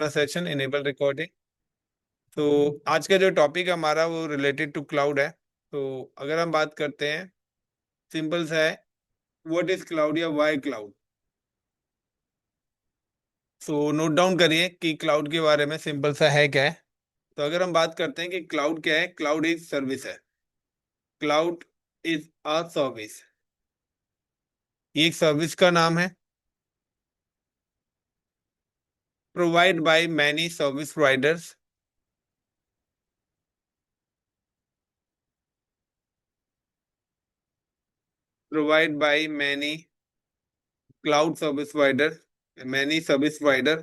अपना session enable recording. तो आज का जो टॉपिक है हमारा वो रिलेटेड टू क्लाउड है। तो अगर हम बात करते हैं, सिंपल सा है, व्हाट इज क्लाउड या why cloud. So note down करिए कि क्लाउड के बारे में सिंपल सा है क्या है। तो अगर हम बात करते हैं कि क्लाउड क्या है, क्लाउड इज सर्विस है। क्लाउड इज अ सर्विस, ये एक सर्विस का नाम है। Provide by many service providers, provide by many cloud service provider, many service provider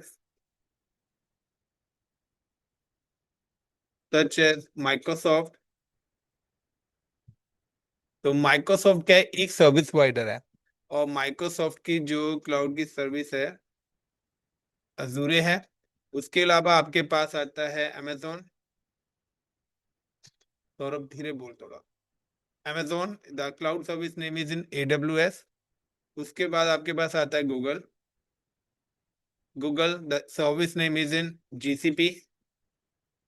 such as Microsoft. तो माइक्रोसॉफ्ट क्या है, एक सर्विस प्रोवाइडर है। और माइक्रोसॉफ्ट की जो क्लाउड की सर्विस है अजूरे है। उसके अलावा आपके पास आता है अमेजोन। सौरभ धीरे बोल थोड़ा। Amazon the cloud service name is in AWS। उसके बाद आपके पास आता है Google. Google the service name is in GCP।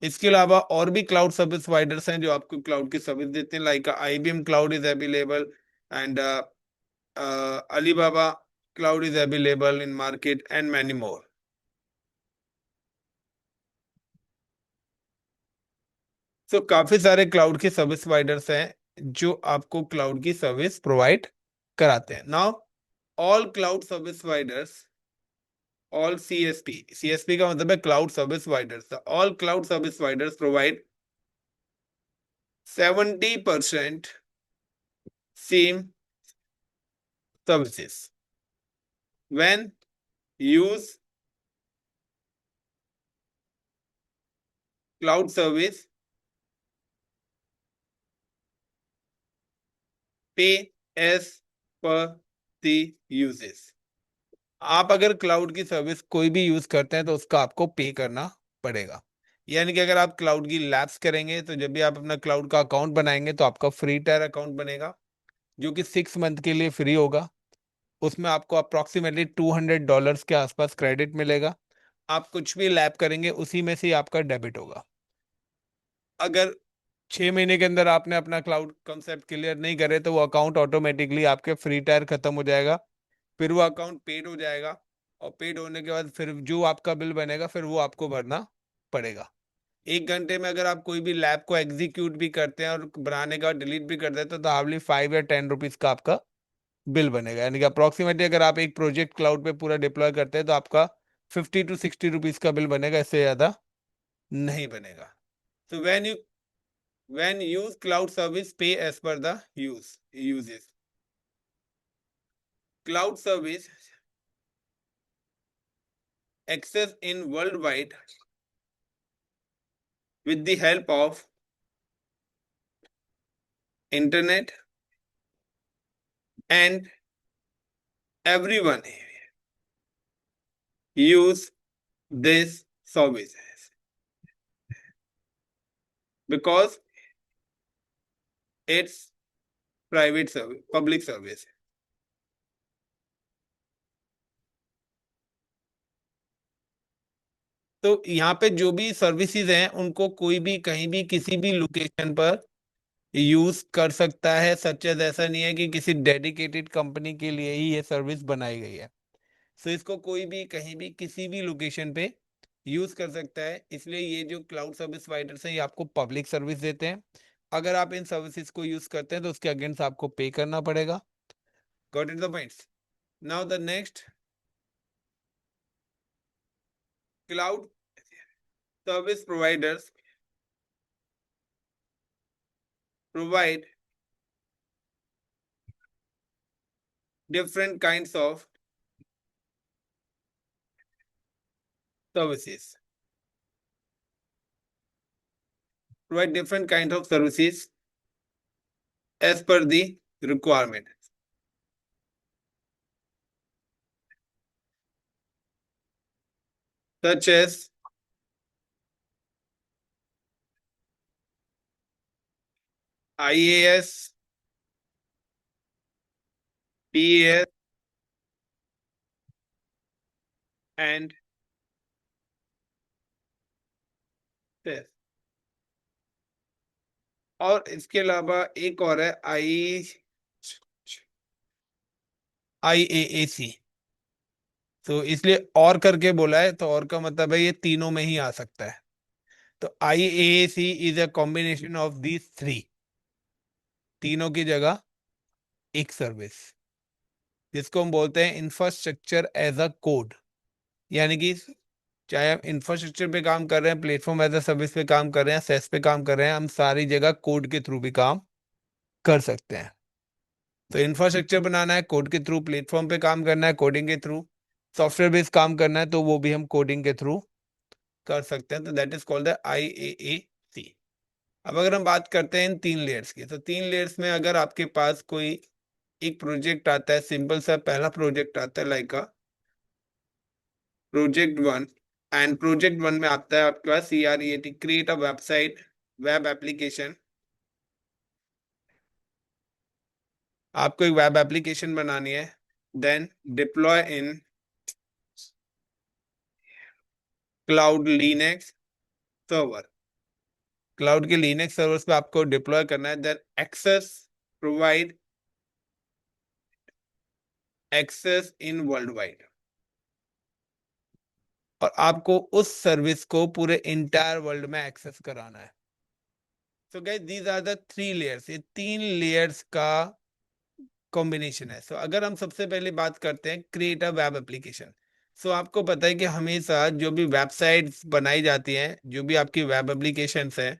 इसके अलावा और भी क्लाउड सर्विस प्रोवाइडर्स हैं जो आपको क्लाउड की सर्विस देते हैं, like IBM cloud is available and Alibaba cloud is available in market and many more. तो काफी सारे क्लाउड के सर्विस प्रोवाइडर्स हैं जो आपको क्लाउड की सर्विस प्रोवाइड कराते हैं। Now all cloud service providers, all CSP का मतलब है cloud service providers, all cloud service providers provide 70% same services when use cloud service pay as per the uses। आप अगर क्लाउड की सर्विस कोई भी यूज करते हैं तो उसका आपको पे करना पड़ेगा। यानी कि अगर आप क्लाउड की लैब्स करेंगे तो जब भी आप अपना क्लाउड का अकाउंट बनाएंगे तो आपका फ्री टायर अकाउंट बनेगा जो कि 6 मंथ के लिए फ्री होगा। उसमें आपको अप्रोक्सीमेटली $200 के आसपास क्रेडिट मिलेगा। आप कुछ भी लैब करेंगे उसी में से ही आपका डेबिट होगा। अगर 6 महीने के अंदर आपने अपना क्लाउड कंसेप्ट क्लियर नहीं करे तो वो अकाउंट ऑटोमेटिकली आपके फ्री टायर खत्म हो जाएगा। फिर वो अकाउंट पेड हो जाएगा और पेड होने के बाद फिर जो आपका बिल बनेगा फिर वो आपको भरना पड़ेगा। 1 घंटे में अगर आप कोई भी लैब को एग्जीक्यूट भी करते हैं और बनाने का डिलीट भी कर देते हैं तो हार्डली 5 या 10 रुपीज का आपका बिल बनेगा। यानी कि अप्रोक्सीमेटली अगर आप एक प्रोजेक्ट क्लाउड पे पूरा डिप्लॉय करते हैं तो आपका 50 to 60 रुपीज का बिल बनेगा, इससे ज्यादा नहीं बनेगा। तो when use cloud service pay as per the uses। Cloud service access in worldwide with the help of internet, and everyone use this services because it's private service, public service। तो यहाँ पे जो भी सर्विसेज हैं उनको कोई भी कहीं भी किसी भी लोकेशन पर यूज कर सकता है। सच एज ऐसा नहीं है कि किसी डेडिकेटेड कंपनी के लिए ही ये सर्विस बनाई गई है। सो इसको कोई भी कहीं भी किसी भी लोकेशन पे यूज कर सकता है। इसलिए ये जो क्लाउड सर्विस प्रोवाइडर्स हैं ये आपको पब्लिक सर्विस देते हैं। अगर आप इन सर्विसेज को यूज करते हैं तो उसके अगेंस्ट आपको पे करना पड़ेगा। Got it the points. Now the next, cloud service providers provide different kinds of services, provide different kinds of services as per the requirement, such as IaaS, PaaS, and access. और इसके अलावा एक और है IaaC। तो इसलिए और करके बोला है, तो और का मतलब है ये तीनों में ही आ सकता है। तो IaaC is a combination of these three, तीनों की जगह एक सर्विस, जिसको हम बोलते हैं इंफ्रास्ट्रक्चर एज अ कोड। यानी कि चाहे हम इंफ्रास्ट्रक्चर पे काम कर रहे हैं, प्लेटफॉर्म एज अ सर्विस पे काम कर रहे हैं, सेस पे काम कर रहे हैं, हम सारी जगह कोड के थ्रू भी काम कर सकते हैं। तो इंफ्रास्ट्रक्चर बनाना है कोड के थ्रू, प्लेटफॉर्म पे काम करना है कोडिंग के थ्रू, सॉफ्टवेयर बेस्ड काम करना है तो वो भी हम कोडिंग के थ्रू कर सकते हैं। तो that is called the IaaC। अब अगर हम बात करते हैं इन तीन लेयर्स की, तो तीन लेयर्स में अगर आपके पास कोई एक प्रोजेक्ट आता है, सिंपल सा पहला प्रोजेक्ट आता है like project one. And project one में आता है आपके पास CREAT, create a website, web application. आपको एक वेब एप्लीकेशन बनानी है, then deploy in cloud Linux server. Cloud के लिनक्स सर्वर्स पे आपको डिप्लॉय करना है, then access, provide access in world wide. और आपको उस सर्विस को पूरे इंटायर वर्ल्ड में एक्सेस कराना है। So guys these are the three layers, ये तीन लेयर्स का कॉम्बिनेशन है। सो अगर हम सबसे पहले बात करते हैं क्रिएट अ वेब एप्लीकेशन। सो आपको पता है कि हमेशा जो भी वेबसाइट्स बनाई जाती हैं, जो भी आपकी वेब एप्लीकेशंस है,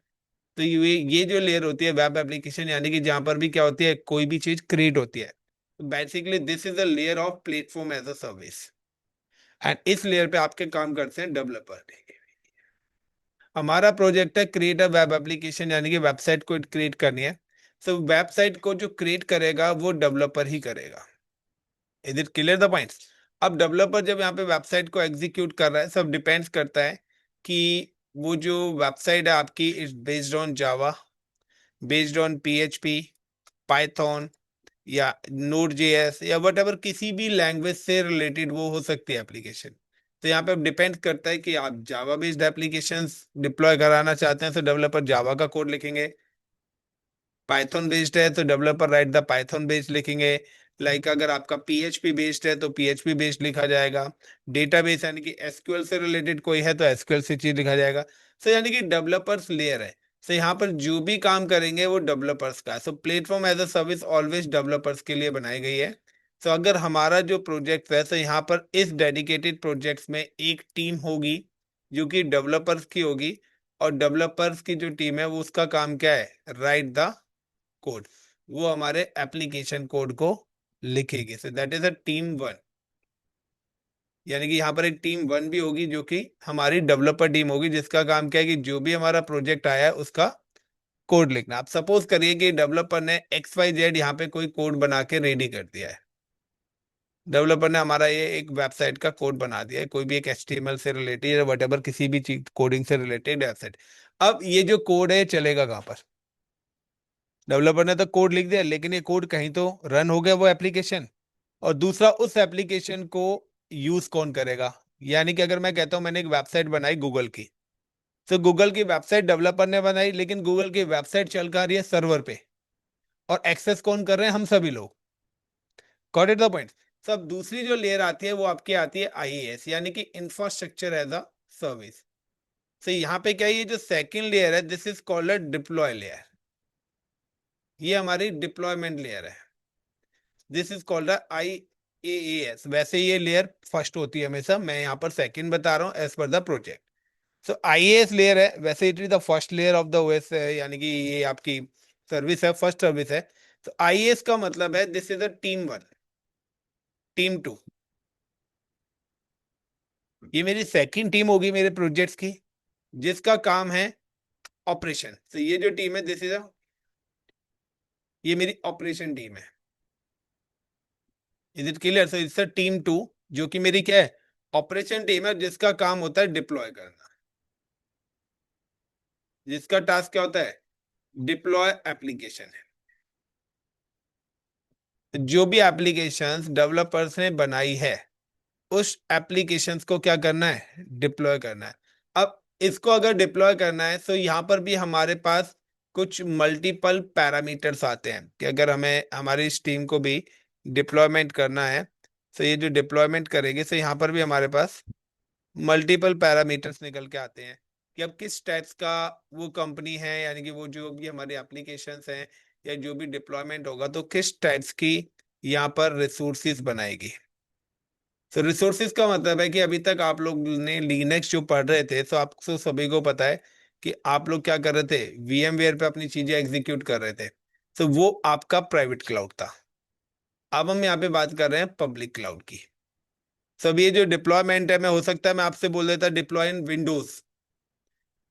तो ये जो लेयर होती है वेब एप्लीकेशन, यानी कि जहां पर भी क्या होती है, कोई भी चीज क्रिएट होती है, basically this is a layer of platform as a service. And इस लेयर पे आपके काम करते हैं डेवलपर। हमारा प्रोजेक्ट है क्रिएट अ वेब एप्लीकेशन, यानी कि वेबसाइट को क्रिएट करनी है। सो वेबसाइट को जो क्रिएट करेगा वो डेवलपर ही करेगा। Is it clear the point? अब डेवलपर जब यहाँ पे वेबसाइट को एग्जीक्यूट कर रहा है, सब डिपेंड्स करता है कि वो जो वेबसाइट है आपकी is based on Java, based on PHP, Python या नोड JS या वट एवर, किसी भी लैंग्वेज से रिलेटेड वो हो सकती है एप्लीकेशन। तो यहाँ पे डिपेंड करता है कि आप जावा बेस्ड एप्लीकेशंस डिप्लॉय कराना चाहते हैं तो डेवलपर जावा का कोड लिखेंगे, पाइथन बेस्ड है तो developer right the Python based लिखेंगे। अगर आपका PHP बेस्ड है तो PHP बेस्ड लिखा जाएगा। डेटाबेस यानी कि SQL से रिलेटेड कोई है तो SQL से चीज लिखा जाएगा। सो यानी कि डेवलपर्स लेयर है। सो यहाँ पर जो भी काम करेंगे वो डेवलपर्स का है। So platform as a service always developers के लिए बनाई गई है। सो अगर हमारा जो प्रोजेक्ट है, तो यहाँ पर इस डेडिकेटेड प्रोजेक्ट्स में एक टीम होगी जो कि डेवलपर्स की होगी। और डेवलपर्स की जो टीम है वो उसका काम क्या है, राइट द कोड। वो हमारे एप्लीकेशन कोड को लिखेगी। So that is a team one. यानी कि यहाँ पर एक टीम वन भी होगी जो कि हमारी डेवलपर टीम होगी, जिसका काम क्या है कि जो भी हमारा प्रोजेक्ट आया है उसका कोड लिखना। आप सपोज करिए कि डेवलपर ने XYZ यहाँ पे कोई कोड बना के रेडी कर दिया है। डेवलपर ने हमारा ये एक वेबसाइट का कोड बना दिया है, कोई भी एक HTML से रिलेटेड या वट किसी भी चीज कोडिंग से रिलेटेड वेबसाइट। अब ये जो कोड है चलेगा कहाँ पर? डेवलपर ने तो कोड लिख दिया, लेकिन ये कोड कहीं तो रन हो गया वो एप्लीकेशन। और दूसरा, उस एप्लीकेशन को यूज कौन करेगा? यानी कि अगर मैं कहता हूं मैंने एक वेबसाइट बनाई गूगल की, तो गूगल की वेबसाइट डेवलपर ने बनाई, लेकिन गूगल की वेबसाइट चल कर रही है सर्वर पे, और एक्सेस कौन कर रहे हैं? हम सभी लोग। Got it the point? सब दूसरी जो लेयर आती है वो आपकी आती है IaaS, यानी कि इंफ्रास्ट्रक्चर एज अ सर्विस। तो यहाँ पे क्या है, ये जो सेकंड लेयर है this is called a deploy layer. ये हमारी डिप्लॉयमेंट लेयर है। This is called IaaS। वैसे ये लेयर फर्स्ट होती है हमेशा, मैं यहाँ पर सेकंड बता रहा हूँ as per the project. So IaaS layer है, वैसे it is the first layer of the OS है, यानी कि ये आपकी सर्विस है, फर्स्ट सर्विस है। तो IaaS का मतलब है this is a team one, team two. ये मेरी सेकंड टीम होगी मेरे प्रोजेक्ट्स की, जिसका काम है ऑपरेशन। तो ये जो टीम है दिस इज अ, ये मेरी ऑपरेशन टीम है। Is it clear? So it's a team two, जो कि मेरी क्या है, ऑपरेशन टीम है, जिसका काम होता है डिप्लॉय करना। जिसका टास्क क्या होता है? डिप्लॉय एप्लीकेशन है। जो भी एप्लीकेशंस डेवलपर्स ने बनाई है, उस एप्लीकेशंस को क्या करना है? डिप्लॉय करना है। अब इसको अगर डिप्लॉय करना है तो यहाँ पर भी हमारे पास कुछ मल्टीपल पैरामीटर्स आते हैं कि अगर हमें हमारी इस टीम को भी डिप्लॉयमेंट करना है तो ये जो डिप्लॉयमेंट करेंगे तो यहाँ पर भी हमारे पास मल्टीपल पैरामीटर्स निकल के आते हैं कि अब किस टाइप्स का वो कंपनी है, यानी कि वो जो भी हमारे एप्लीकेशंस हैं या जो भी डिप्लॉयमेंट होगा तो किस टाइप्स की यहाँ पर रिसोर्सेज बनाएगी। तो रिसोर्सेज का मतलब है कि अभी तक आप लोग ने लिनक्स जो पढ़ रहे थे तो आपको सभी को पता है कि आप लोग क्या कर रहे थे, VMware पे अपनी चीजें एग्जीक्यूट कर रहे थे, तो वो आपका प्राइवेट क्लाउड था। अब हम यहाँ पे बात कर रहे हैं पब्लिक क्लाउड की। सब ये जो डिप्लॉयमेंट है, मैं हो सकता है मैं आपसे बोल देता डिप्लॉय इन विंडोज,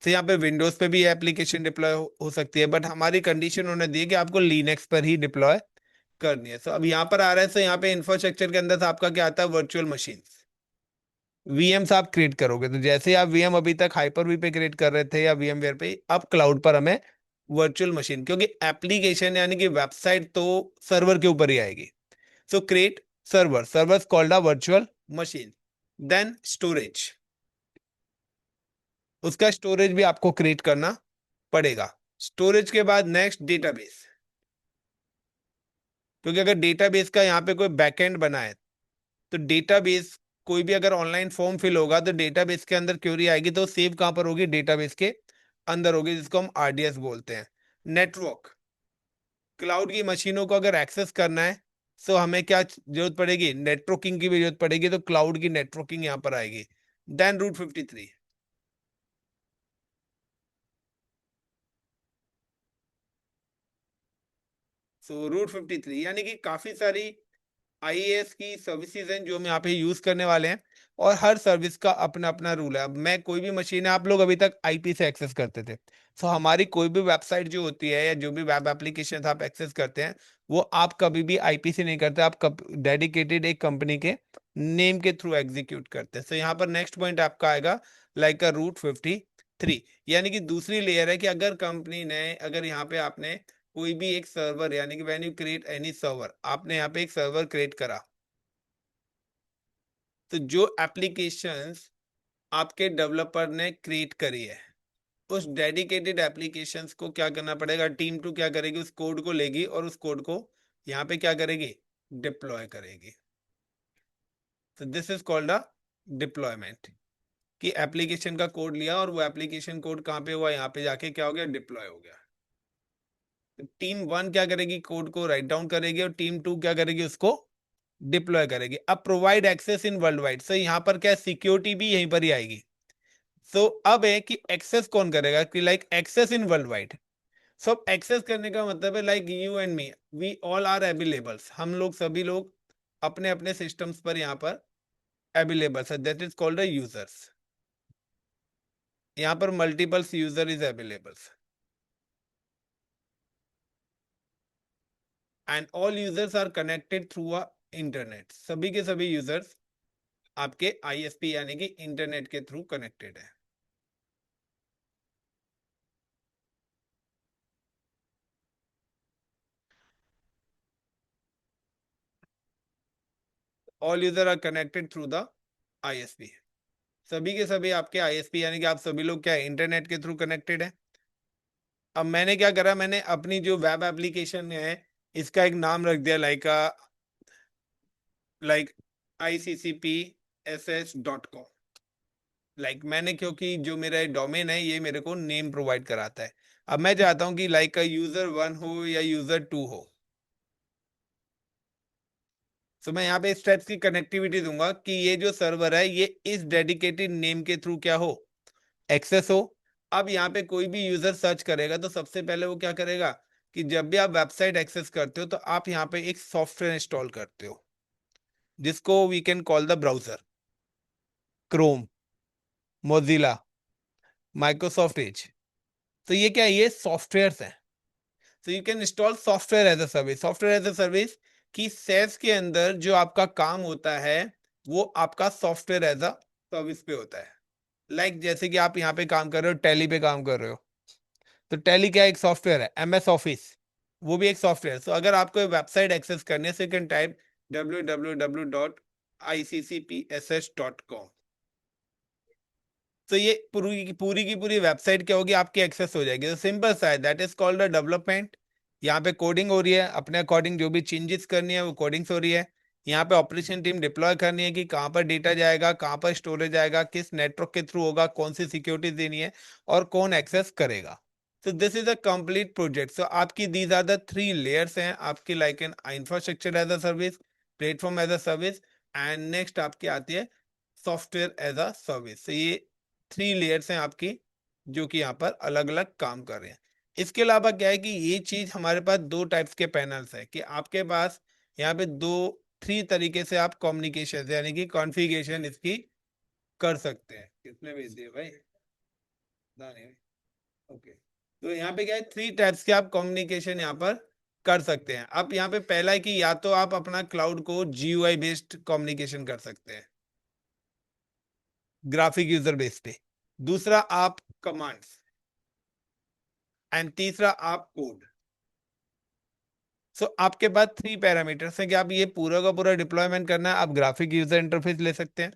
तो यहाँ पे विंडोज पे भी एप्लीकेशन डिप्लॉय हो सकती है, बट हमारी कंडीशन उन्होंने दी है कि आपको लिनक्स पर ही डिप्लॉय करनी है। तो अब यहाँ पर आ रहा है, तो यहाँ पे इंफ्रास्ट्रक्चर के अंदर से आपका क्या आता है, वर्चुअल मशीन, VMs आप क्रिएट करोगे। तो जैसे आप VM अभी तक हाइपर वी पे क्रिएट कर रहे थे या VMware पे, अब क्लाउड पर हमें वर्चुअल मशीन, क्योंकि एप्लीकेशन यानी कि वेबसाइट तो सर्वर के ऊपर ही आएगी। So create servers called a virtual machine. Then storage, उसका स्टोरेज भी आपको क्रिएट करना पड़ेगा। स्टोरेज के बाद नेक्स्ट डेटाबेस, क्योंकि अगर डेटाबेस का यहाँ पे कोई बैकएंड बना है तो डेटाबेस, कोई भी अगर ऑनलाइन फॉर्म फिल होगा तो डेटाबेस के अंदर क्वेरी आएगी तो सेव कहां पर होगी, डेटाबेस के अंदर होगी, जिसको हम RDS बोलते हैं। नेटवर्क, क्लाउड की मशीनों को अगर एक्सेस करना है तो हमें क्या जरूरत पड़ेगी, नेटवर्किंग की भी जरूरत पड़ेगी, तो क्लाउड की नेटवर्किंग यहाँ पर आएगी। देन रूट 53, सो रूट 53 यानी कि काफी सारी IAS की सर्विसेज हैं जो हम यहाँ पे यूज करने वाले हैं, और हर सर्विस का अपना अपना रूल है। अब मैं कोई भी मशीन है, आप लोग अभी तक IP से एक्सेस करते थे, तो हमारी कोई भी वेबसाइट जो होती है या जो भी वेब एप्लीकेशन आप एक्सेस करते हैं वो आप कभी भी IP से नहीं करते, आप डेडिकेटेड एक कंपनी के नेम के थ्रू एग्जीक्यूट करते हैं। तो यहाँ पर नेक्स्ट पॉइंट आपका आएगा लाइक अ रूट 53, यानी कि दूसरी लेयर है कि अगर कंपनी ने, अगर यहाँ पे आपने कोई भी एक सर्वर, यानी कि when you create any server, आपने यहाँ पे एक सर्वर क्रिएट करा, तो जो एप्लीकेशंस आपके डेवलपर ने क्रिएट करी है उस डेडिकेटेड एप्लीकेशंस को क्या करना पड़ेगा, टीम 2 क्या करेगी, उस कोड को लेगी और उस कोड को यहाँ पे क्या करेगी, डिप्लॉय करेगी। तो this is called a deployment, कि एप्लीकेशन का कोड लिया और वो एप्लीकेशन कोड कहाँ पे हुआ, यहाँ पे जाके क्या हो गया, डिप्लॉय हो गया। टीम 1 क्या करेगी, कोड को राइट डाउन करेगी, और टीम 2 क्या करेगी, उसको डिप्लॉय करेगी। अब provide access in world wide, so यहाँ पर क्या, सिक्योरिटी भी यहीं पर ही आएगी। सो अब है कि एक्सेस कौन करेगा, कि like access in world wide. सब एक्सेस करने का मतलब है like you and me, we all are available, हम लोग सभी लोग अपने अपने सिस्टम्स पर यहाँ पर अवेलेबल है, that is called a users. यहाँ पर multiples user is available, and all users are connected through a internet, सभी के सभी यूजर्स आपके ISP यानी कि इंटरनेट के थ्रू कनेक्टेड है। All user are connected through the ISP, सभी के सभी आपके ISP यानी कि आप सभी लोग क्या है, इंटरनेट के थ्रू कनेक्टेड है। अब मैंने क्या करा, मैंने अपनी जो वेब एप्लीकेशन है इसका एक नाम रख दिया लाइक ICCPSS.com, लाइक मैंने, क्योंकि जो मेरा डोमेन है ये मेरे को नेम प्रोवाइड कराता है। अब मैं चाहता हूँ कि लाइक का user 1 हो या user 2 हो, तो मैं यहाँ पे इस टाइप की कनेक्टिविटी दूंगा कि ये जो सर्वर है ये इस डेडिकेटेड नेम के थ्रू क्या हो, एक्सेस हो। अब यहाँ पे कोई भी यूजर सर्च करेगा तो सबसे पहले वो क्या करेगा, कि जब भी आप वेबसाइट एक्सेस करते हो तो आप यहाँ पे एक सॉफ्टवेयर इंस्टॉल करते हो जिसको we can call the browser, Chrome, Mozilla, Microsoft Edge. तो ये क्या है, ये सॉफ्टवेयर हैं। तो you can install software as a service. Software as a service की सेस के अंदर जो आपका काम होता है वो आपका सॉफ्टवेयर एज अ सर्विस पे होता है। जैसे कि आप यहाँ पे काम कर रहे हो, टैली पे काम कर रहे हो, तो टैली क्या एक सॉफ्टवेयर है, MS ऑफिस वो भी एक सॉफ्टवेयर। तो अगर आपको वेबसाइट एक्सेस करने से कैन टाइप www.iccpss.com। तो ये पूरी की पूरी वेबसाइट क्या होगी, आपकी एक्सेस हो जाएगी। तो सिंपल सा है, that is called a development. यहाँ पे कोडिंग हो रही है, अपने अकॉर्डिंग जो भी चेंजेस करनी है वो कोडिंग्स हो रही है। यहाँ पे ऑपरेशन टीम डिप्लॉय करनी है कि कहाँ पर डेटा जाएगा, कहाँ पर स्टोरेज आएगा, किस नेटवर्क के थ्रू होगा, कौन सी सिक्योरिटी देनी है और कौन एक्सेस करेगा। तो this is a complete project. So आपकी दीज आर द 3 लेयर्स हैं आपकी, like an infrastructure as a service, platform as a service, and next आपकी आती है सॉफ्टवेयर एज अ सर्विस। तो ये 3 लेयर्स हैं आपकी, जो कि यहाँ पर अलग अलग काम कर रहे हैं। इसके अलावा क्या है कि ये चीज हमारे पास 2 टाइप्स के पैनल्स है, कि आपके पास यहाँ पे 3 तरीके से आप कम्युनिकेशन यानी कि कॉन्फ़िगरेशन इसकी कर सकते हैं। कितने भेज दिए भाई, ओके। तो यहाँ पे क्या है, 3 टाइप्स के आप कम्युनिकेशन यहाँ पर कर सकते हैं। अब यहाँ पे पहला है कि या तो आप अपना क्लाउड को GUI बेस्ड कम्युनिकेशन कर सकते हैं, ग्राफिक यूजर बेस पे। दूसरा आप कमांड्स, एंड तीसरा आप कोड। सो आपके पास 3 पैरामीटर्स हैं कि आप ये पूरा का पूरा डिप्लॉयमेंट करना है, आप ग्राफिक यूजर इंटरफेस ले सकते हैं।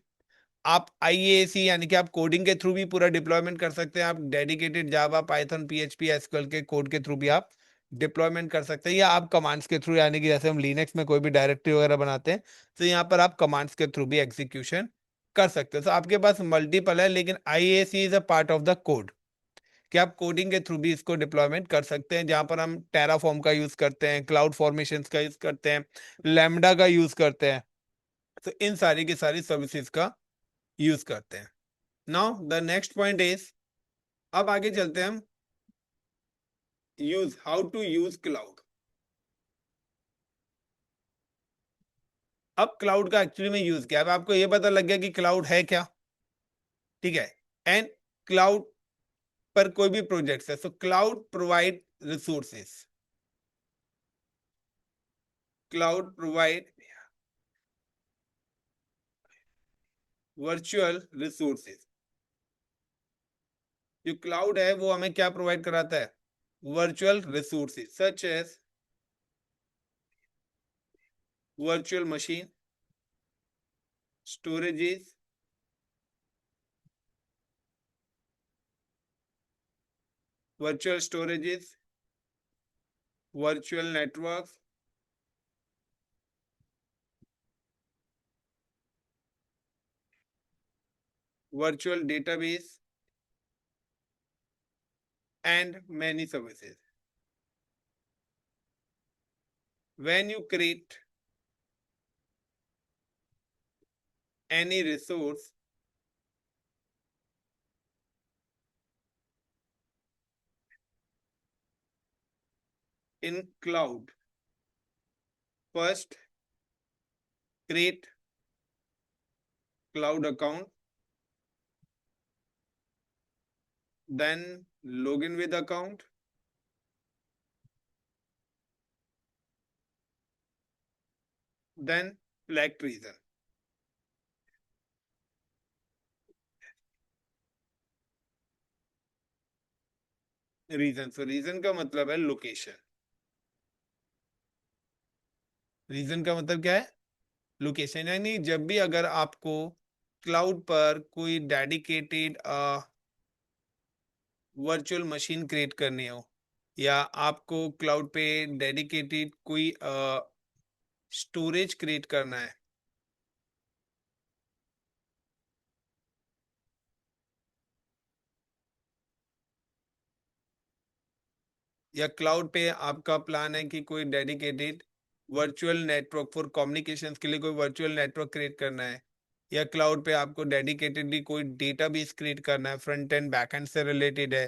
आप IAC यानी कि आप कोडिंग के थ्रू भी पूरा डिप्लॉयमेंट कर सकते हैं, आप डेडिकेटेड जावा, पाइथन, PHP, SQL के कोड के थ्रू भी आप डिप्लॉयमेंट कर सकते हैं, या आप कमांड्स के थ्रू, यानी कि जैसे हम लिनक्स में कोई भी डायरेक्टरी वगैरह बनाते हैं तो यहाँ पर आप कमांड्स के थ्रू भी एग्जीक्यूशन कर सकते हैं। तो आपके पास मल्टीपल है, लेकिन IAC is a part of the code, कि आप कोडिंग के थ्रू भी इसको डिप्लॉयमेंट कर सकते हैं, जहां पर हम टेराफॉर्म का यूज करते हैं, क्लाउड फॉर्मेशन का यूज करते हैं, लैम्डा का यूज करते हैं। तो इन सारी की सारी सर्विसेज का यूज करते हैं। Now the next point is, अब आगे चलते हैं हम, use how to use cloud. अब क्लाउड का एक्चुअली में यूज क्या है, अब आपको ये पता लग गया कि क्लाउड है क्या, ठीक है। एंड क्लाउड पर कोई भी प्रोजेक्ट है, so cloud provide resources, cloud provide virtual resources. जो क्लाउड है वो हमें क्या प्रोवाइड कराता है, virtual resources such as virtual machine, storages, virtual storages, virtual network, virtual database, and many services. When you create any resource, in cloud, first create cloud account, then login with account, then select reason. Reason, so reason का मतलब है location. Reason का मतलब क्या है, location. यानी जब भी अगर आपको क्लाउड पर कोई डेडिकेटेड वर्चुअल मशीन क्रिएट करनी हो, या आपको क्लाउड पे डेडिकेटेड कोई स्टोरेज क्रिएट करना है, या क्लाउड पे आपका प्लान है कि कोई dedicated virtual network for communications के लिए कोई वर्चुअल नेटवर्क क्रिएट करना है, या क्लाउड पे आपको डेडिकेटेडली कोई डेटाबेस क्रिएट करना है, फ्रंट एंड बैक एंड से रिलेटेड है।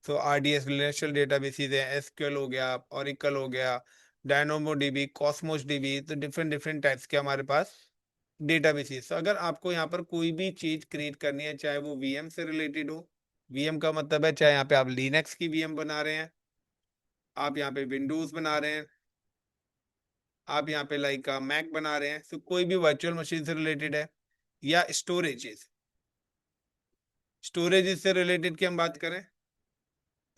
सो RDS रिलेशनल डेटाबेसेस है, SQL हो गया, ओरेकल हो गया, डायनोमो DB, कॉस्मोस DB, तो डिफरेंट डिफरेंट टाइप्स के हमारे पास डेटाबेसेस। तो अगर आपको यहाँ पर कोई भी चीज क्रिएट करनी है, चाहे वो VM से रिलेटेड हो, VM का मतलब है चाहे यहाँ पे आप लिनक्स की VM बना रहे हैं, आप यहाँ पे विंडोज बना रहे हैं, आप यहाँ पे लाइक मैक बना रहे हैं, तो कोई भी वर्चुअल मशीन से रिलेटेड है, या स्टोरेजेस, स्टोरेजेस से रिलेटेड की हम बात करें,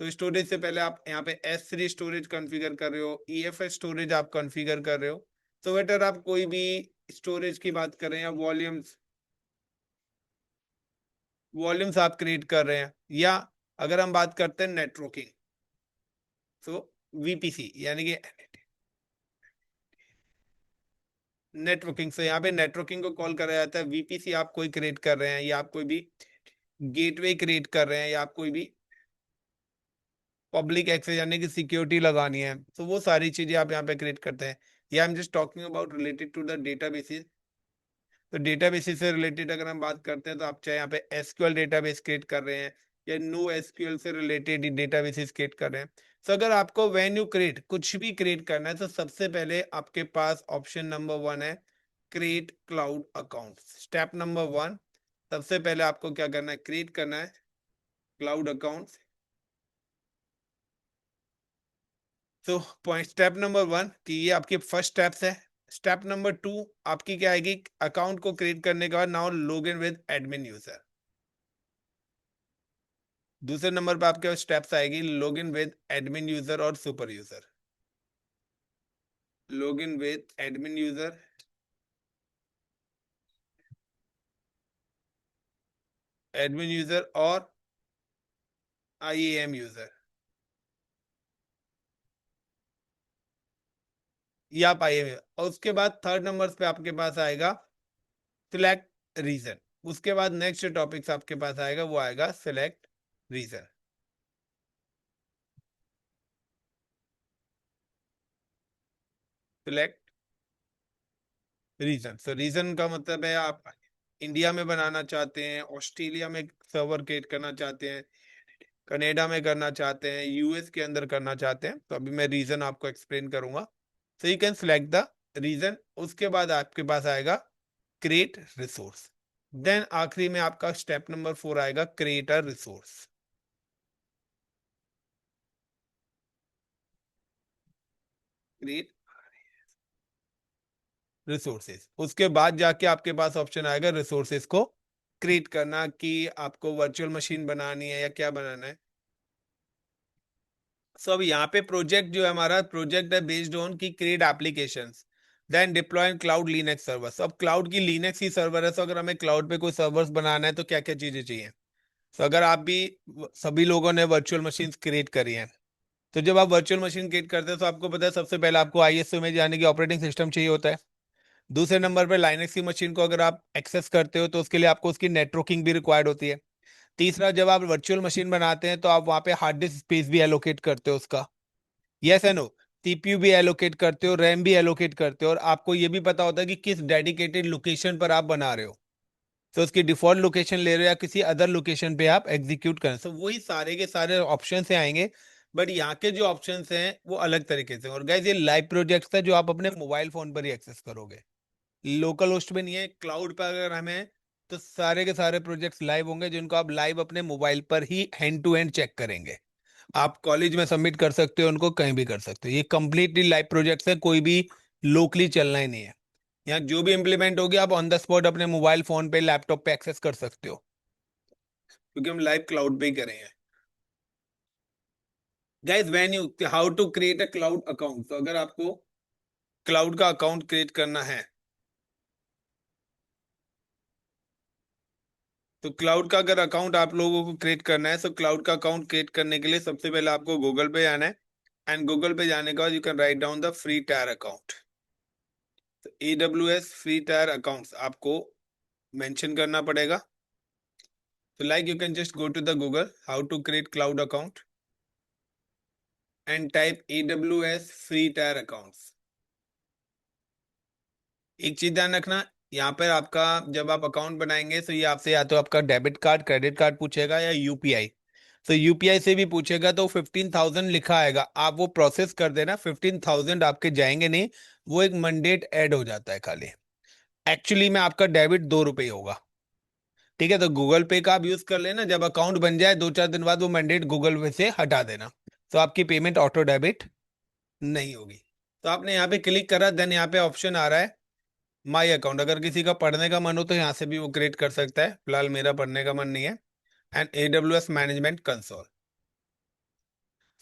तो स्टोरेज से पहले आप यहाँ पे S3 स्टोरेज कॉन्फ़िगर कर रहे हो, EFS स्टोरेज आप कॉन्फ़िगर कर रहे हो। तो बेटर आप कोई भी स्टोरेज की बात करें या वॉल्यूम्स, वॉल्यूम्स आप क्रिएट कर रहे हैं, या अगर हम बात करते हैं नेटवर्किंग, तो वीपीसी यानी कि नेटवर्किंग से यहाँ पे नेटवर्किंग को कॉल करा जाता है। वीपीसी आप कोई क्रिएट कर रहे हैं, या आप कोई भी गेटवे क्रिएट कर रहे हैं, या आप कोई भी पब्लिक एक्सेस यानी कि सिक्योरिटी लगानी है, तो वो सारी चीजें आप यहाँ पे क्रिएट करते हैं। या I am just talking about related to the databases. तो डेटाबेसेस से रिलेटेड अगर हम बात करते हैं, तो आप चाहे यहाँ पे एसक्यूएल डेटाबेस क्रिएट कर रहे हैं, या नो एसक्यूएल से रिलेटेड डेटाबेसेस क्रिएट कर रहे हैं। तो अगर आपको व्हेन यू क्रिएट कुछ भी क्रिएट करना है, तो सबसे पहले आपके पास ऑप्शन नंबर 1 है, create cloud account. Step number 1, सबसे पहले आपको क्या करना है, क्रिएट करना है क्लाउड अकाउंट। तो पॉइंट स्टेप नंबर 1 कि ये आपके फर्स्ट स्टेप्स है। स्टेप नंबर 2 आपकी क्या आएगी, अकाउंट को क्रिएट करने के बाद now log in with admin user. दूसरे नंबर पे आपके स्टेप्स आएगी log in with admin user और super user. Log in with admin user, admin user और आईएएम यूजर, या आप आईएएम। और उसके बाद थर्ड नंबर पे आपके पास आएगा सिलेक्ट रीजन। उसके बाद नेक्स्ट टॉपिक्स आपके पास आएगा, वो आएगा select reason. Select reason, so reason का मतलब है आप इंडिया में बनाना चाहते हैं, ऑस्ट्रेलिया में सर्वर क्रिएट करना चाहते हैं, कनाडा में करना चाहते हैं, यूएस के अंदर करना चाहते हैं। तो अभी मैं रीजन आपको एक्सप्लेन करूंगा। So you can select the region. उसके बाद आपके पास आएगा क्रिएट रिसोर्स। देन आखिरी में आपका स्टेप नंबर 4 आएगा, create a resource. Create resources, उसके बाद जाके आपके पास ऑप्शन आएगा रिसोर्सेज को क्रिएट करना, कि आपको वर्चुअल मशीन बनानी है या क्या बनाना है। सो अब यहाँ पे प्रोजेक्ट जो है हमारा प्रोजेक्ट है बेस्ड ऑन की create applications, then deploy in cloud Linux servers. अब क्लाउड की लिनक्स ही सर्वर है, तो अगर हमें क्लाउड पे कोई सर्वर्स बनाना है तो क्या क्या चीजें चाहिए। तो अगर आप भी सभी लोगों ने वर्चुअल मशीन क्रिएट करी है, तो जब आप वर्चुअल मशीन क्रिएट करते हैं तो आपको पता है सबसे पहले आपको आईएसओ में जाने की ऑपरेटिंग सिस्टम चाहिए होता है। दूसरे नंबर पे लाइनक्स की मशीन को अगर आप एक्सेस करते हो तो उसके लिए आपको उसकी नेटवर्किंग भी रिक्वायर्ड होती है। तीसरा, जब आप वर्चुअल मशीन बनाते हैं तो आप वहां पे हार्ड डिस्क स्पेस भी एलोकेट करते हो उसका, यस एंड नो। सीपीयू भी एलोकेट करते हो, रैम भी एलोकेट करते हो, और आपको ये भी पता होता है कि किस डेडिकेटेड लोकेशन पर आप बना रहे हो। तो उसकी डिफॉल्ट लोकेशन ले रहे हो या किसी अदर लोकेशन पे आप एग्जीक्यूट करें, तो वही सारे के सारे ऑप्शन से आएंगे। बट यहाँ के जो ऑप्शंस हैं वो अलग तरीके से। और गाइस, ये लाइव प्रोजेक्ट्स है जो आप अपने मोबाइल फोन पर ही एक्सेस करोगे, लोकल होस्ट पे नहीं है। क्लाउड पर अगर हमें, तो सारे के सारे प्रोजेक्ट्स लाइव होंगे जिनको आप लाइव अपने मोबाइल पर ही हैंड टू हैंड चेक करेंगे। आप कॉलेज में सबमिट कर सकते हो, उनको कहीं भी कर सकते हो। ये कंप्लीटली लाइव प्रोजेक्ट्स है, कोई भी लोकली चलना ही नहीं है। यहाँ जो भी इम्प्लीमेंट होगी आप ऑन द स्पॉट अपने मोबाइल फोन पे लैपटॉप पे एक्सेस कर सकते हो, क्योंकि हम लाइव क्लाउड पे ही करेंगे। Guys, when you how to create a cloud account, तो अगर आपको क्लाउड का अकाउंट क्रिएट करना है, तो क्लाउड का अगर अकाउंट आप लोगों को क्रिएट करना है, तो क्लाउड का अकाउंट क्रिएट करने के लिए सबसे पहले आपको गूगल पे जाना है। एंड गूगल पे जाने के बाद you can write down the free tier account. तो AWS फ्री टायर अकाउंट्स आपको मेंशन करना पड़ेगा। तो like you can just go to the Google how to create cloud account and type AWS free tier accounts. एक चीज ध्यान रखना, यहाँ पर आपका जब आप अकाउंट बनाएंगे तो ये आपसे या तो आपका डेबिट कार्ड क्रेडिट कार्ड पूछेगा, या यूपीआई। तो यूपीआई से भी पूछेगा, तो 15,000 लिखा आएगा, आप वो प्रोसेस कर देना। 15,000 आपके जाएंगे नहीं, वो एक मंडेट ऐड हो जाता है खाली। एक्चुअली में आपका डेबिट 2 रुपये होगा। ठीक है, तो गूगल पे का आप यूज कर लेना। जब अकाउंट बन जाए 2-4 दिन बाद वो मैंडेट गूगल पे से हटा देना, तो आपकी पेमेंट ऑटो डेबिट नहीं होगी। तो आपने यहाँ पे क्लिक करा, देन यहाँ पे ऑप्शन आ रहा है माई अकाउंट। अगर किसी का पढ़ने का मन हो तो यहाँ से भी वो क्रिएट कर सकता है, फिलहाल मेरा पढ़ने का मन नहीं है। And AWS management console.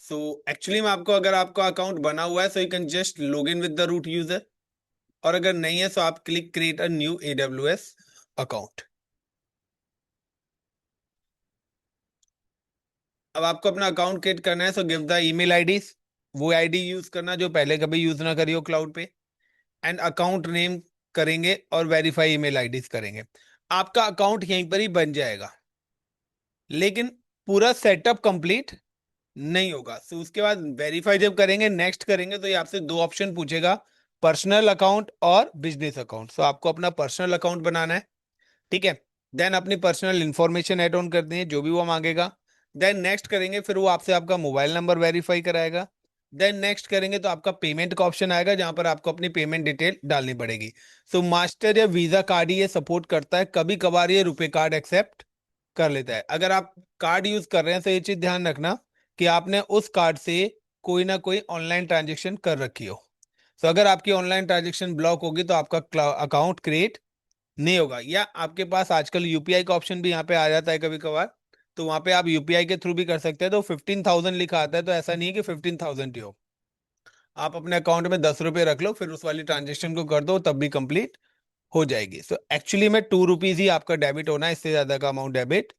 So actually में आपको, अगर आपका अकाउंट बना हुआ है, so you can just log in with the root user. और अगर नहीं है, तो आप click create a new AWS account. अब आपको अपना अकाउंट क्रिएट करना है, so give the email IDs, वो आईडी यूज करना जो पहले कभी यूज ना करी हो क्लाउड पे, एंड अकाउंट नेम करेंगे और वेरीफाई ईमेल आईडीज करेंगे। आपका अकाउंट यहीं पर ही बन जाएगा, लेकिन पूरा सेटअप कंप्लीट नहीं होगा। सो उसके बाद वेरीफाई जब करेंगे, नेक्स्ट करेंगे, तो ये आपसे दो ऑप्शन पूछेगा, पर्सनल अकाउंट और बिजनेस अकाउंट। सो आपको अपना पर्सनल अकाउंट बनाना है, ठीक है। देन अपनी पर्सनल इंफॉर्मेशन ऐड ऑन कर दें जो भी वो मांगेगा। देन नेक्स्ट करेंगे, फिर वो आपसे आपका मोबाइल नंबर वेरीफाई कराएगा। देन नेक्स्ट करेंगे तो आपका पेमेंट का ऑप्शन आएगा जहां पर आपको अपनी पेमेंट डिटेल डालनी पड़ेगी। सो मास्टर या वीजा कार्ड ये सपोर्ट करता है, कभी कभार ये रुपए कार्ड एक्सेप्ट कर लेता है। अगर आप कार्ड यूज कर रहे हैं तो ये चीज ध्यान रखना कि आपने उस कार्ड से कोई ना कोई ऑनलाइन ट्रांजेक्शन कर रखी हो। तो अगर आपकी ऑनलाइन ट्रांजेक्शन ब्लॉक होगी तो आपका अकाउंट क्रिएट नहीं होगा। या आपके पास आजकल यूपीआई का ऑप्शन भी यहाँ पे आ जाता है कभी कभार, तो वहां पे आप यूपीआई के थ्रू भी कर सकते हैं। तो 15,000 लिखा आता है, तो ऐसा नहीं है कि 15,000 ही हो। आप अपने अकाउंट में 10 रुपए रख लो, फिर उस वाली ट्रांजेक्शन को कर दो, तब भी कंप्लीट हो जाएगी। सो एक्चुअली में 2 रुपीज ही आपका डेबिट होना है, इससे ज्यादा का अमाउंट डेबिट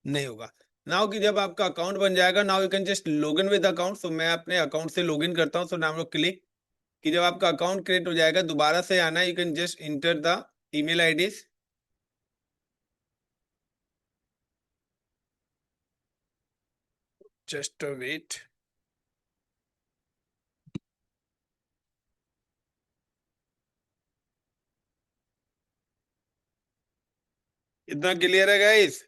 नहीं होगा। नाउ कि जब आपका अकाउंट बन जाएगा, now you can just log in with account. So मैं अपने अकाउंट से लॉग इन करता हूँ। सो नाउ क्लिक कि जब आपका अकाउंट क्रिएट हो जाएगा, दोबारा से आना, you can just enter the email IDs. Just wait. इतना क्लियर है गाइस?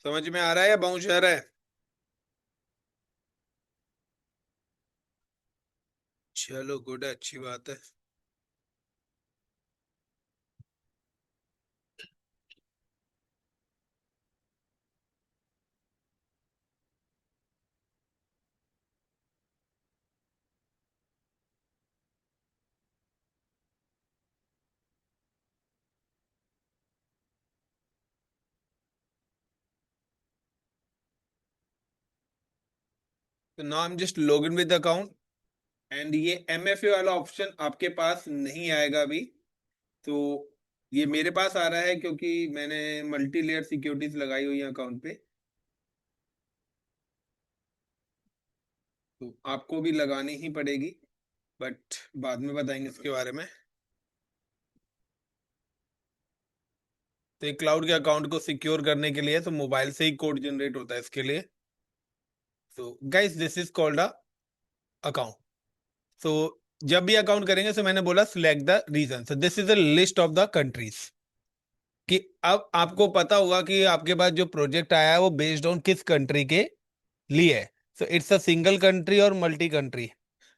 समझ में आ रहा है या बाउंस आ रहा है? चलो गुड है, अच्छी बात है। तो now I am just log in with account, and ये एमएफए वाला ऑप्शन आपके पास नहीं आएगा अभी। तो ये मेरे पास आ रहा है क्योंकि मैंने मल्टी लेयर सिक्योरिटीज लगाई हुई है अकाउंट पे। तो आपको भी लगानी ही पड़ेगी, बट बाद में बताएंगे इसके बारे में। तो एक क्लाउड के अकाउंट को सिक्योर करने के लिए तो मोबाइल से ही कोड जनरेट होता है इसके लिए। So guys this is called a account. So जब भी अकाउंट करेंगे, तो मैंने बोला select the region. So this is a list of the countries, कि अब आपको पता होगा कि आपके पास जो प्रोजेक्ट आया है वो बेस्ड ऑन किस कंट्री के लिए है। सो इट्स अ सिंगल कंट्री और मल्टी कंट्री,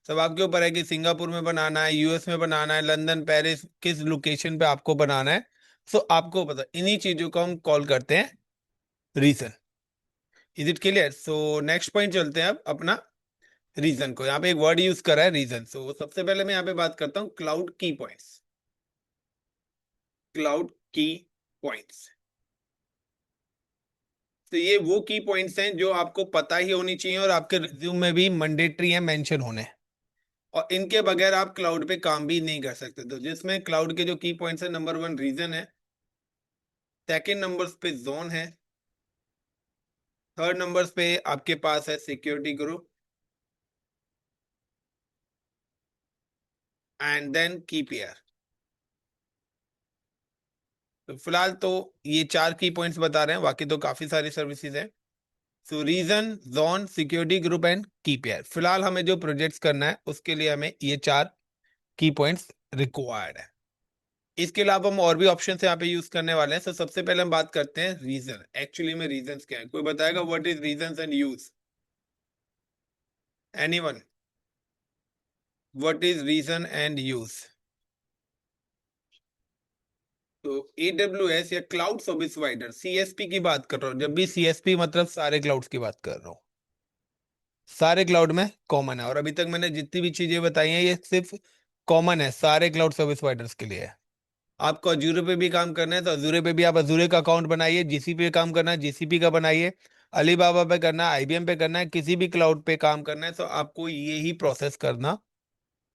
सब आपके ऊपर है कि सिंगापुर में बनाना है, यूएस में बनाना है, लंदन, पेरिस, किस लोकेशन पे आपको बनाना है। सो आपको पता, इन्हीं चीजों को हम कॉल करते हैं region. Is it clear? So next point चलते हैं अब अपना रीजन को। यहाँ पे एक वर्ड यूज करा है रीजन। सो सबसे पहले मैं यहाँ पे बात करता हूँ क्लाउड की पॉइंट्स। क्लाउड की पॉइंट्स, तो ये वो की पॉइंट्स हैं जो आपको पता ही होनी चाहिए और आपके रिज्यूम में भी मैंडेटरी है, मेंशन होने। और इनके बगैर आप क्लाउड पे काम भी नहीं कर सकते। तो जिसमें क्लाउड के जो की पॉइंट्स है, नंबर 1 रीजन है, सेकेंड नंबर पे जोन है, थर्ड नंबर पे आपके पास है सिक्योरिटी ग्रुप, एंड देन की पेयर। तो फिलहाल तो ये 4 की पॉइंट्स बता रहे हैं, बाकी तो काफी सारी सर्विसेज हैं। So region, zone, security group and key pair. फिलहाल हमें जो प्रोजेक्ट्स करना है उसके लिए हमें ये 4 की पॉइंट्स रिक्वायर्ड है। इसके अलावा हम और भी ऑप्शन यहाँ पे यूज करने वाले हैं। तो सबसे पहले हम बात करते हैं रीजन। एक्चुअली में रीजंस क्या है? कोई बताएगा what is regions and use? Anyone? What is region and use? तो AWS या क्लाउड सर्विस प्रोवाइडर, सीएसपी की बात कर रहा हूँ। जब भी सीएसपी मतलब सारे क्लाउड्स की बात कर रहा हूँ, सारे क्लाउड में कॉमन है। और अभी तक मैंने जितनी भी चीजें बताई हैं ये सिर्फ कॉमन है, सारे क्लाउड सर्विस प्रोवाइडर्स के लिए है। आपको अजूरे पे भी काम करना है तो अजूरे पे भी आप अजूरे का अकाउंट बनाइए, जीसीपी पे काम करना है जीसीपी का बनाइए, अलीबाबा पे करना है, आईबीएम पे करना है, किसी भी क्लाउड पे काम करना है तो आपको ये ही प्रोसेस करना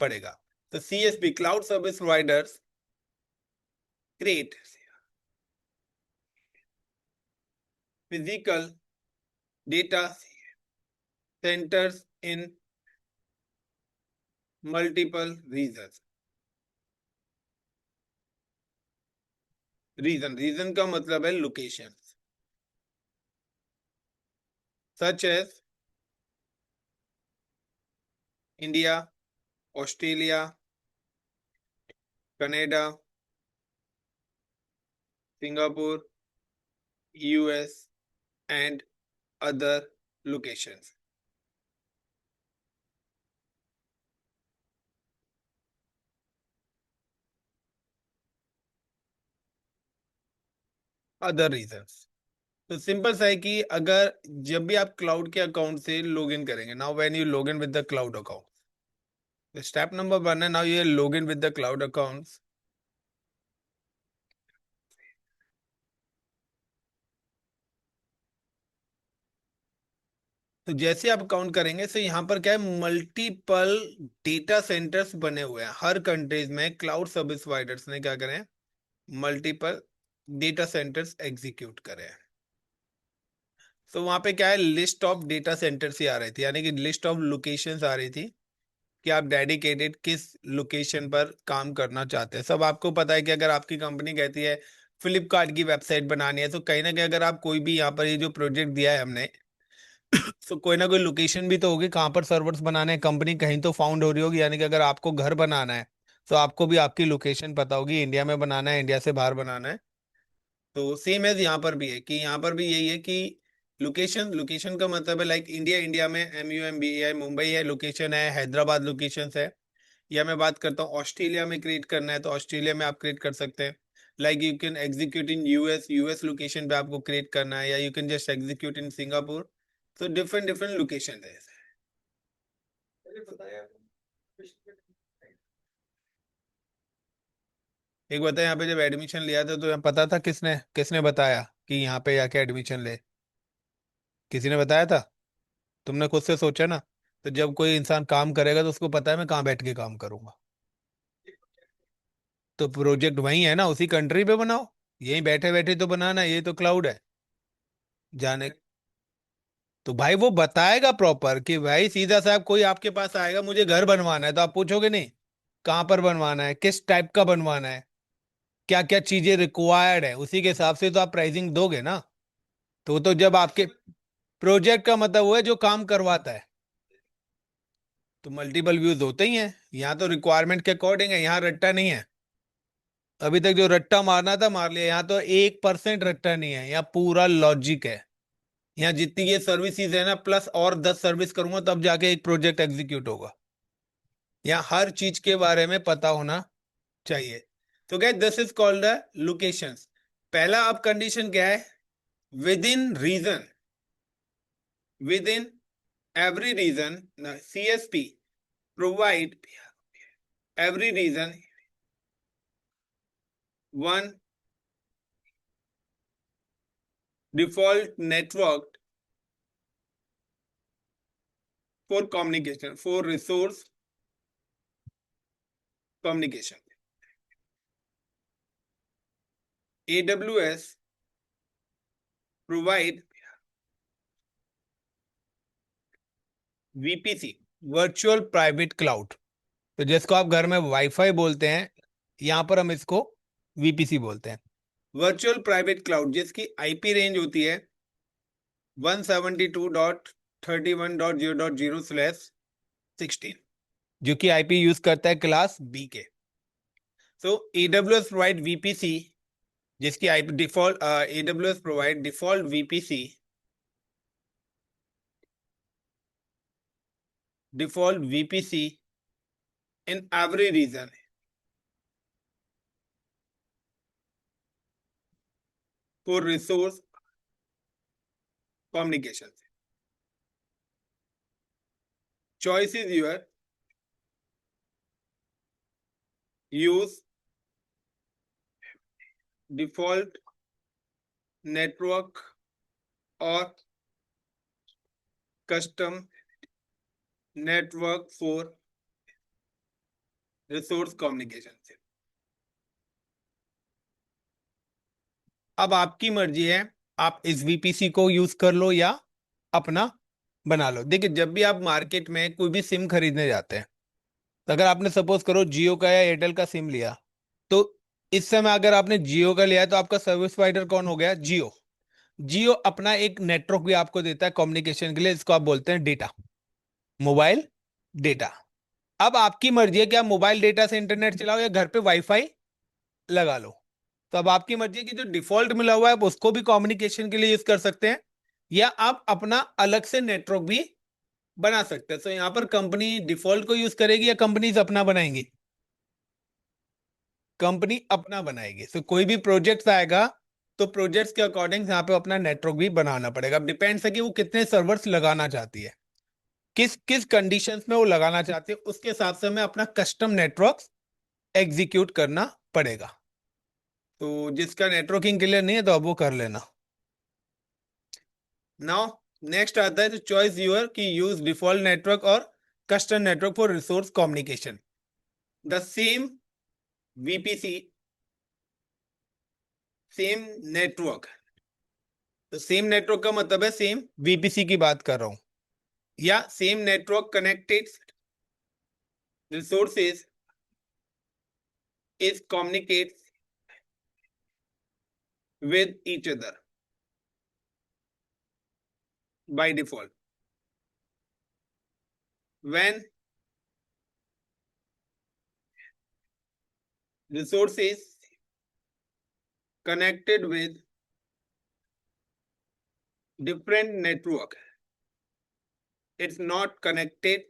पड़ेगा। तो CSP, cloud service providers, great. physical data centers in multiple regions. Region का मतलब है location, such as India, Australia, Canada, Singapore, US and other locations. Other regions. तो सिंपल सा है कि अगर जब भी आप क्लाउड के अकाउंट से लॉग इन करेंगे, now when you log in with the cloud account, step number 1 है, now you log in with the cloud accounts. तो जैसे आप काउंट करेंगे तो यहाँ पर क्या है, मल्टीपल डेटा सेंटर्स बने हुए हैं हर कंट्रीज में. क्लाउड सर्विस प्रोवाइडर्स ने क्या करें, मल्टीपल डेटा सेंटर्स एग्जीक्यूट करे हैं. तो वहां पे क्या है, लिस्ट ऑफ डेटा सेंटर्स ही आ रही थी, यानी कि लिस्ट ऑफ लोकेशंस आ रही थी कि आप डेडिकेटेड किस लोकेशन पर काम करना चाहते हैं. सब आपको पता है कि अगर आपकी कंपनी कहती है फ्लिपकार्ट की वेबसाइट बनानी है, तो कहीं ना कहीं अगर आप कोई भी यहाँ पर ये जो प्रोजेक्ट दिया है हमने, तो कोई ना कोई लोकेशन भी तो होगी कहाँ पर सर्वर्स बनाने हैं. कंपनी कहीं तो फाउंड हो रही होगी, यानी कि अगर आपको घर बनाना है तो आपको भी आपकी लोकेशन पता होगी, इंडिया में बनाना है, इंडिया से बाहर बनाना है. तो सेम एज यहाँ पर भी है कि यहाँ पर भी यही है कि लोकेशन, लोकेशन का मतलब है लाइक इंडिया, इंडिया में MUMBAI मुंबई है लोकेशन है, हैदराबाद लोकेशन है. या मैं बात करता हूँ ऑस्ट्रेलिया में क्रिएट करना है तो ऑस्ट्रेलिया में आप क्रिएट कर सकते हैं. Like you can execute in US location पे आपको क्रिएट करना है, या you can just execute in Singapore. तो डिफरेंट डिफरेंट लोकेशन है. एक बताया, यहाँ पे जब एडमिशन लिया था तो यहाँ पता था, किसने किसने बताया कि यहाँ पे जाके एडमिशन ले? किसी ने बताया था? तुमने खुद से सोचा ना. तो जब कोई इंसान काम करेगा तो उसको पता है मैं कहाँ बैठ के काम करूंगा. तो प्रोजेक्ट वही है ना, उसी कंट्री पे बनाओ. यहीं बैठे बैठे तो बनाना, ये तो क्लाउड है. जाने. तो भाई वो बताएगा प्रॉपर कि भाई सीधा साहब कोई आपके पास आएगा, मुझे घर बनवाना है, तो आप पूछोगे नहीं कहाँ पर बनवाना है, किस टाइप का बनवाना है, क्या क्या चीजें रिक्वायर्ड है, उसी के हिसाब से तो आप प्राइसिंग दोगे ना. तो जब आपके प्रोजेक्ट का मतलब वो है जो काम करवाता है. तो मल्टीपल व्यूज होते ही हैं, यहाँ तो रिक्वायरमेंट के अकॉर्डिंग है, यहाँ रट्टा नहीं है. अभी तक जो रट्टा मारना था मार लिया, यहाँ तो 1% रट्टा नहीं है, यहाँ पूरा लॉजिक है. यहाँ जितनी ये सर्विसेज है ना, प्लस और 10 सर्विस करूंगा तब जाके एक प्रोजेक्ट एग्जीक्यूट होगा. यहाँ हर चीज के बारे में पता होना चाहिए. तो क्या, this is called the locations. पहला अब कंडीशन क्या है, within region, within every region, CSP provide every region one default network for communication, for resource communication. AWS provide VPC, virtual private cloud. तो जिसको आप घर में wifi बोलते हैं, यहां पर हम इसको VPC बोलते हैं, वर्चुअल प्राइवेट क्लाउड, जिसकी IP रेंज होती है 172.31.0.0/16, जो कि IP यूज करता है क्लास B के. So AWS provide VPC, जिसकी IP default, AWS provide default VPC, default VPC in every region for resource communication. Choice is your, use default network or custom network for resource communication. अब आपकी मर्जी है आप इस VPC को use कर लो या अपना बना लो। देखिए, जब भी आप मार्केट में कोई भी सिम खरीदने जाते हैं, तो अगर आपने सपोज करो जियो का या एयरटेल का सिम लिया, तो इस समय अगर आपने जियो का लिया है तो आपका सर्विस प्रोवाइडर कौन हो गया? जियो। जियो अपना एक नेटवर्क भी आपको देता है कम्युनिकेशन के लिए, इसको आप बोलते हैं डेटा, मोबाइल डेटा। अब आपकी मर्जी है कि आप मोबाइल डेटा से इंटरनेट चलाओ या घर पे वाईफाई लगा लो। तो अब आपकी मर्जी है कि जो डिफॉल्ट मिला हुआ है आप उसको भी कम्युनिकेशन के लिए यूज कर सकते हैं, या आप अपना अलग से नेटवर्क भी बना सकते हैं। तो यहाँ पर कंपनी डिफॉल्ट को यूज करेगी या कंपनीज अपना बनाएंगी? कंपनी अपना बनाएगी। तो कोई भी प्रोजेक्ट आएगा तो प्रोजेक्ट्स के अकॉर्डिंग यहाँ पे अपना नेटवर्क भी बनाना पड़ेगा। अब डिपेंड्स है कि वो कितने सर्वर्स लगाना चाहती है, किस किस कंडीशंस में वो लगाना चाहती है, उसके हिसाब से हमें अपना कस्टम नेटवर्क एग्जीक्यूट करना पड़ेगा। तो जिसका नेटवर्किंग क्लियर नहीं है तो अब वो कर लेना। नाउ नेक्स्ट आता है तो चॉइस यूर की यूज डिफॉल्ट नेटवर्क और custom network for resource communication. The same VPC, same network. तो सेम नेटवर्क का मतलब है सेम वीपीसी की बात कर रहा हूं, या same network connected resources is communicate with each other by default when resources connected with different network, it's not connected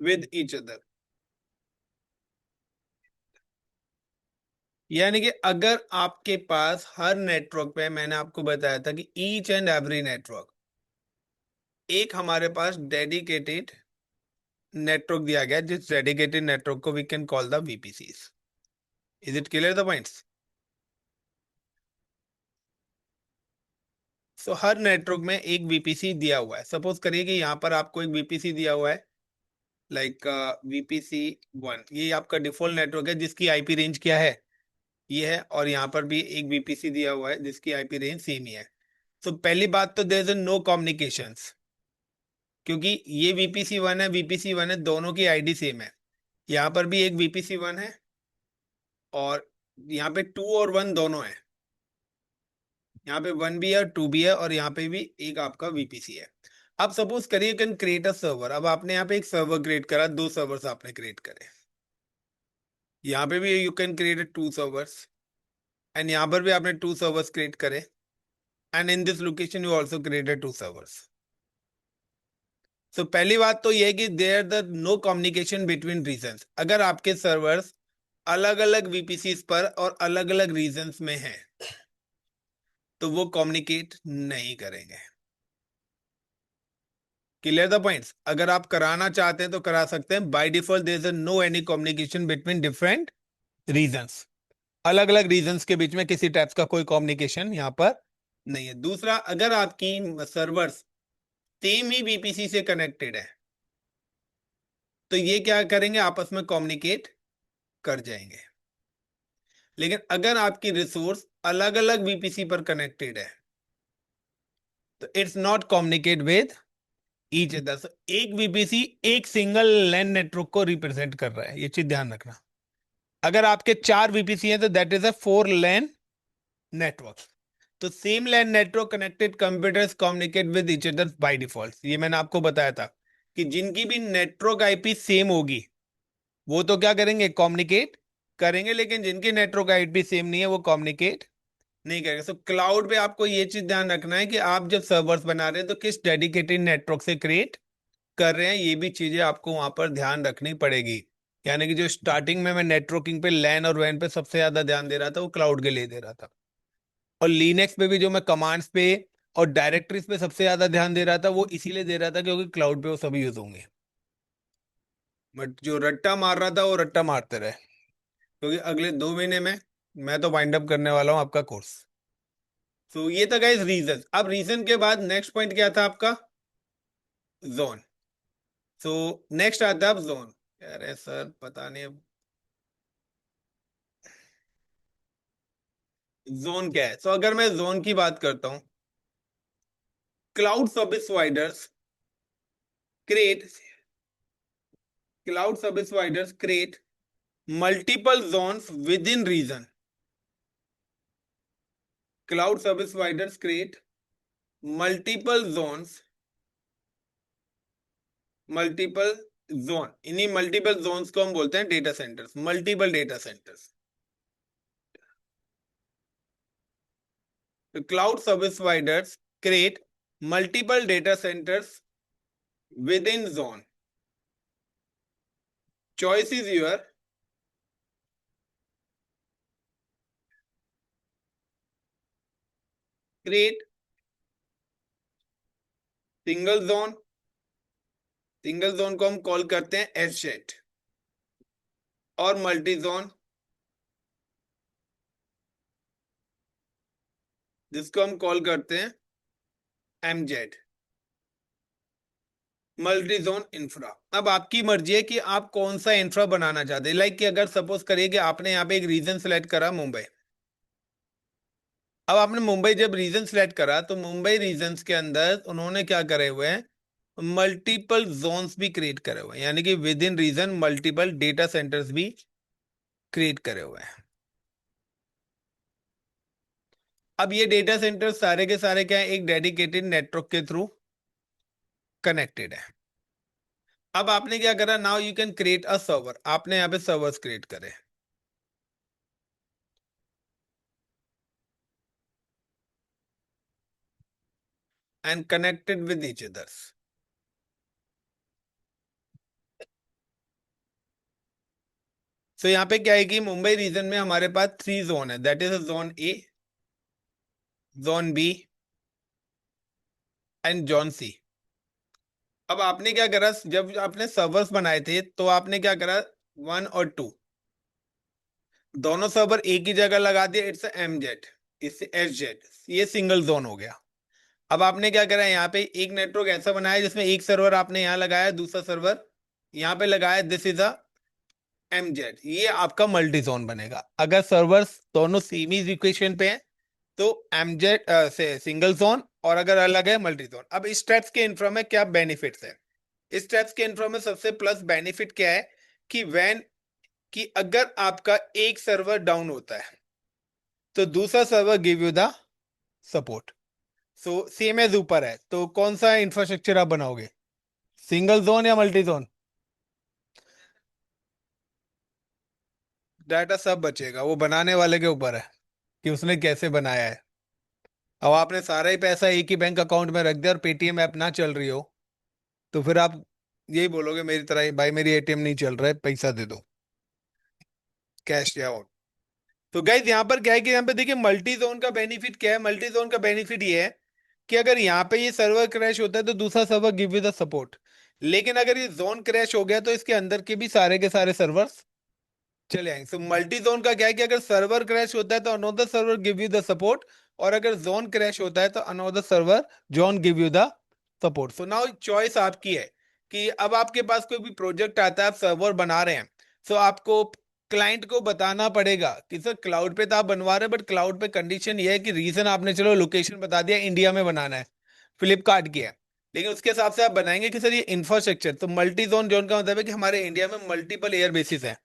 with each other। यानी कि अगर आपके पास हर नेटवर्क पे, मैंने आपको बताया था कि ईच एंड एवरी नेटवर्क, एक हमारे पास डेडिकेटेड नेटवर्क दिया गया, जिस डेडिकेटेड नेटवर्क को we can call the VPCs. Is it clear the points? So हर नेटवर्क में एक वीपीसी दिया हुआ है। सपोज करिए कि यहाँ पर आपको एक वीपीसी दिया हुआ है, लाइक वीपीसी 1, ये आपका डिफॉल्ट नेटवर्क है जिसकी आईपी रेंज क्या है? ये है। और यहाँ पर भी एक वीपीसी दिया हुआ है जिसकी आईपी रेंज सेम ही है। तो पहली बात तो देयर इज नो कम्युनिकेशंस, क्योंकि ये वीपीसी 1 है, वीपीसी 1 है, दोनों की आईडी सेम है। यहाँ पर भी एक वीपीसी 1 है, और यहाँ पे 2 और 1 दोनों है। यहाँ पे 1 भी है, 2 भी है, और यहाँ पे भी एक आपका वीपीसी है। अब सपोज करिए कैन क्रिएट अ सर्वर। अब आपने यहाँ पे एक सर्वर क्रिएट करा, 2 सर्वर्स आपने क्रिएट करे। यहाँ पे भी you can create 2 servers, and यहाँ पर भी आपने 2 सर्वर्स क्रिएट करे, and in this location you also created 2 servers. तो पहली बात तो यह है कि there the no communication between regions. अगर आपके सर्वर्स अलग अलग वीपीसी पर और अलग अलग रीजन्स में हैं तो वो कम्युनिकेट नहीं करेंगे। Clear the points? अगर आप कराना चाहते हैं तो करा सकते हैं। By default there is no any communication between different regions. अलग अलग रीजन्स के बीच में किसी टाइप्स का कोई कम्युनिकेशन यहाँ पर नहीं है। दूसरा, अगर आपकी सर्वर्स सेम ही वीपीसी से कनेक्टेड है तो ये क्या करेंगे? आपस में कम्युनिकेट कर जाएंगे। लेकिन अगर आपकी रिसोर्स अलग अलग वीपीसी पर कनेक्टेड है तो it's not communicate with each other. एक वीपीसी एक सिंगल लैन नेटवर्क को रिप्रेजेंट कर रहा है, ये चीज ध्यान रखना। अगर आपके 4 वीपीसी हैं तो that is a 4 LAN network. तो same LAN network connected computers communicate with each other by default. ये मैंने आपको बताया था कि जिनकी भी नेटवर्क आईपी सेम होगी वो तो क्या करेंगे? कम्युनिकेट करेंगे। लेकिन जिनकी नेटवर्क आईपी सेम नहीं है वो कम्युनिकेट नहीं करेंगे। सो क्लाउड पे आपको ये चीज ध्यान रखना है कि आप जब सर्वर्स बना रहे हैं तो किस डेडिकेटेड नेटवर्क से क्रिएट कर रहे हैं, ये भी चीजें आपको वहां पर ध्यान रखनी पड़ेगी। यानी कि जो स्टार्टिंग में मैं नेटवर्किंग पे लैन और वैन पे सबसे ज्यादा ध्यान दे रहा था वो क्लाउड के लिए दे रहा था, और लिनक्स पे भी जो मैं कमांड्स पे और डायरेक्टरीज पे सबसे ज्यादा ध्यान दे रहा था वो इसीलिए दे रहा था क्योंकि क्लाउड पे वो सभी यूज होंगे। बट जो रट्टा मार रहा था वो रट्टा मारते रहे, क्योंकि अगले 2 महीने में मैं तो वाइंड अप करने वाला हूँ आपका कोर्स। तो ये था गाइस रीजन। अब रीजन के बाद नेक्स्ट पॉइंट क्या था आपका? जोन। सो नेक्स्ट आता है अब जोन। अरे सर पता नहीं अब जोन क्या है। सो अगर मैं जोन की बात करता हूं, cloud service providers create create multiple zones within region. Cloud service providers create multiple zones, multiple zone, इन्हीं मल्टीपल जोन्स को हम बोलते हैं data centres, multiple data centres. तो cloud service providers create multiple data centres within zone. Choice is your. Create single zone, single zone को हम call करते हैं एसजेट, और मल्टी जोन जिसको हम कॉल करते हैं एमजेड, मल्टी जोन इंफ्रा। अब आपकी मर्जी है कि आप कौन सा इंफ्रा बनाना चाहते हैं। लाइक कि अगर सपोज करिए कि आपने यहाँ पे एक रीजन सेलेक्ट करा मुंबई। अब आपने मुंबई जब रीजन सेलेक्ट करा तो मुंबई रीजन के अंदर उन्होंने क्या करे हुए हैं, मल्टीपल जोन्स भी क्रिएट करे हुए हैं, यानी कि within region multiple data centers भी क्रिएट करे हुए हैं। अब ये डेटा सेंटर सारे के सारे क्या है, एक डेडिकेटेड नेटवर्क के थ्रू कनेक्टेड है। अब आपने क्या करा, now you can create a server. आपने यहाँ पे सर्वर्स क्रिएट करे and connected with each others. तो यहाँ पे क्या है कि मुंबई रीजन में हमारे पास 3 जोन है, that is zone A, zone B and zone C. अब आपने क्या करा, जब आपने सर्वर्स बनाए थे तो आपने क्या करा, 1 और 2 दोनों सर्वर एक ही जगह लगा दिया, इट्स एम जेड, इससे एस जेड, ये सिंगल जोन हो गया। अब आपने क्या करा, यहाँ पे एक नेटवर्क ऐसा बनाया जिसमें एक सर्वर आपने यहाँ लगाया, दूसरा सर्वर यहाँ पे लगाया, दिस इज अ एमजेड, ये आपका मल्टी जोन बनेगा। अगर सर्वर्स दोनों सेम ही इक्वेशन पे हैं तो एमजेड से सिंगल जोन, और अगर अलग है मल्टी जोन। अब इस टाइप्स के इंफ्रा में क्या बेनिफिट्स है, इस टाइप्स के इंफ्रा में सबसे प्लस बेनिफिट क्या है कि व्हेन, कि अगर आपका एक सर्वर डाउन होता है तो दूसरा server give you the support. So same as ऊपर है, तो कौन सा इंफ्रास्ट्रक्चर आप बनाओगे, सिंगल जोन या मल्टी जोन? डाटा सब बचेगा, वो बनाने वाले के ऊपर है कि उसने कैसे बनाया है। अब आपने सारा ही पैसा एक ही बैंक अकाउंट में रख दिया और पेटीएम ऐप ना चल रही हो, तो फिर आप यही बोलोगे मेरी तरह ही, भाई मेरी एटीएम नहीं चल रहा है, पैसा दे दो, कैश या आउट। तो गाइज यहाँ पर क्या है कि यहाँ पे देखिए मल्टी जोन का बेनिफिट क्या है, मल्टी जोन का बेनिफिट ये है कि अगर यहाँ पे ये सर्वर क्रैश होता है तो दूसरा server give you the support. लेकिन अगर ये जोन क्रैश हो गया तो इसके अंदर के भी सारे के सारे सर्वर्स चले आएंगे। सो मल्टी जोन का क्या है कि अगर सर्वर क्रैश होता है तो another server give you the support, और अगर जोन क्रैश होता है तो another server zone give you the support. So now choice आपकी है कि अब आपके पास कोई भी प्रोजेक्ट आता है, आप सर्वर बना रहे हैं, सो आपको क्लाइंट को बताना पड़ेगा कि सर क्लाउड पे तो आप बनवा रहे हैं, बट क्लाउड पे कंडीशन ये है कि रीजन आपने चलो लोकेशन बता दिया इंडिया में बनाना है, फ्लिपकार्ट की है, लेकिन उसके हिसाब से आप बनाएंगे कि सर ये इंफ्रास्ट्रक्चर। तो मल्टी जोन जोन का मतलब है कि हमारे इंडिया में मल्टीपल एयर बेसिस है।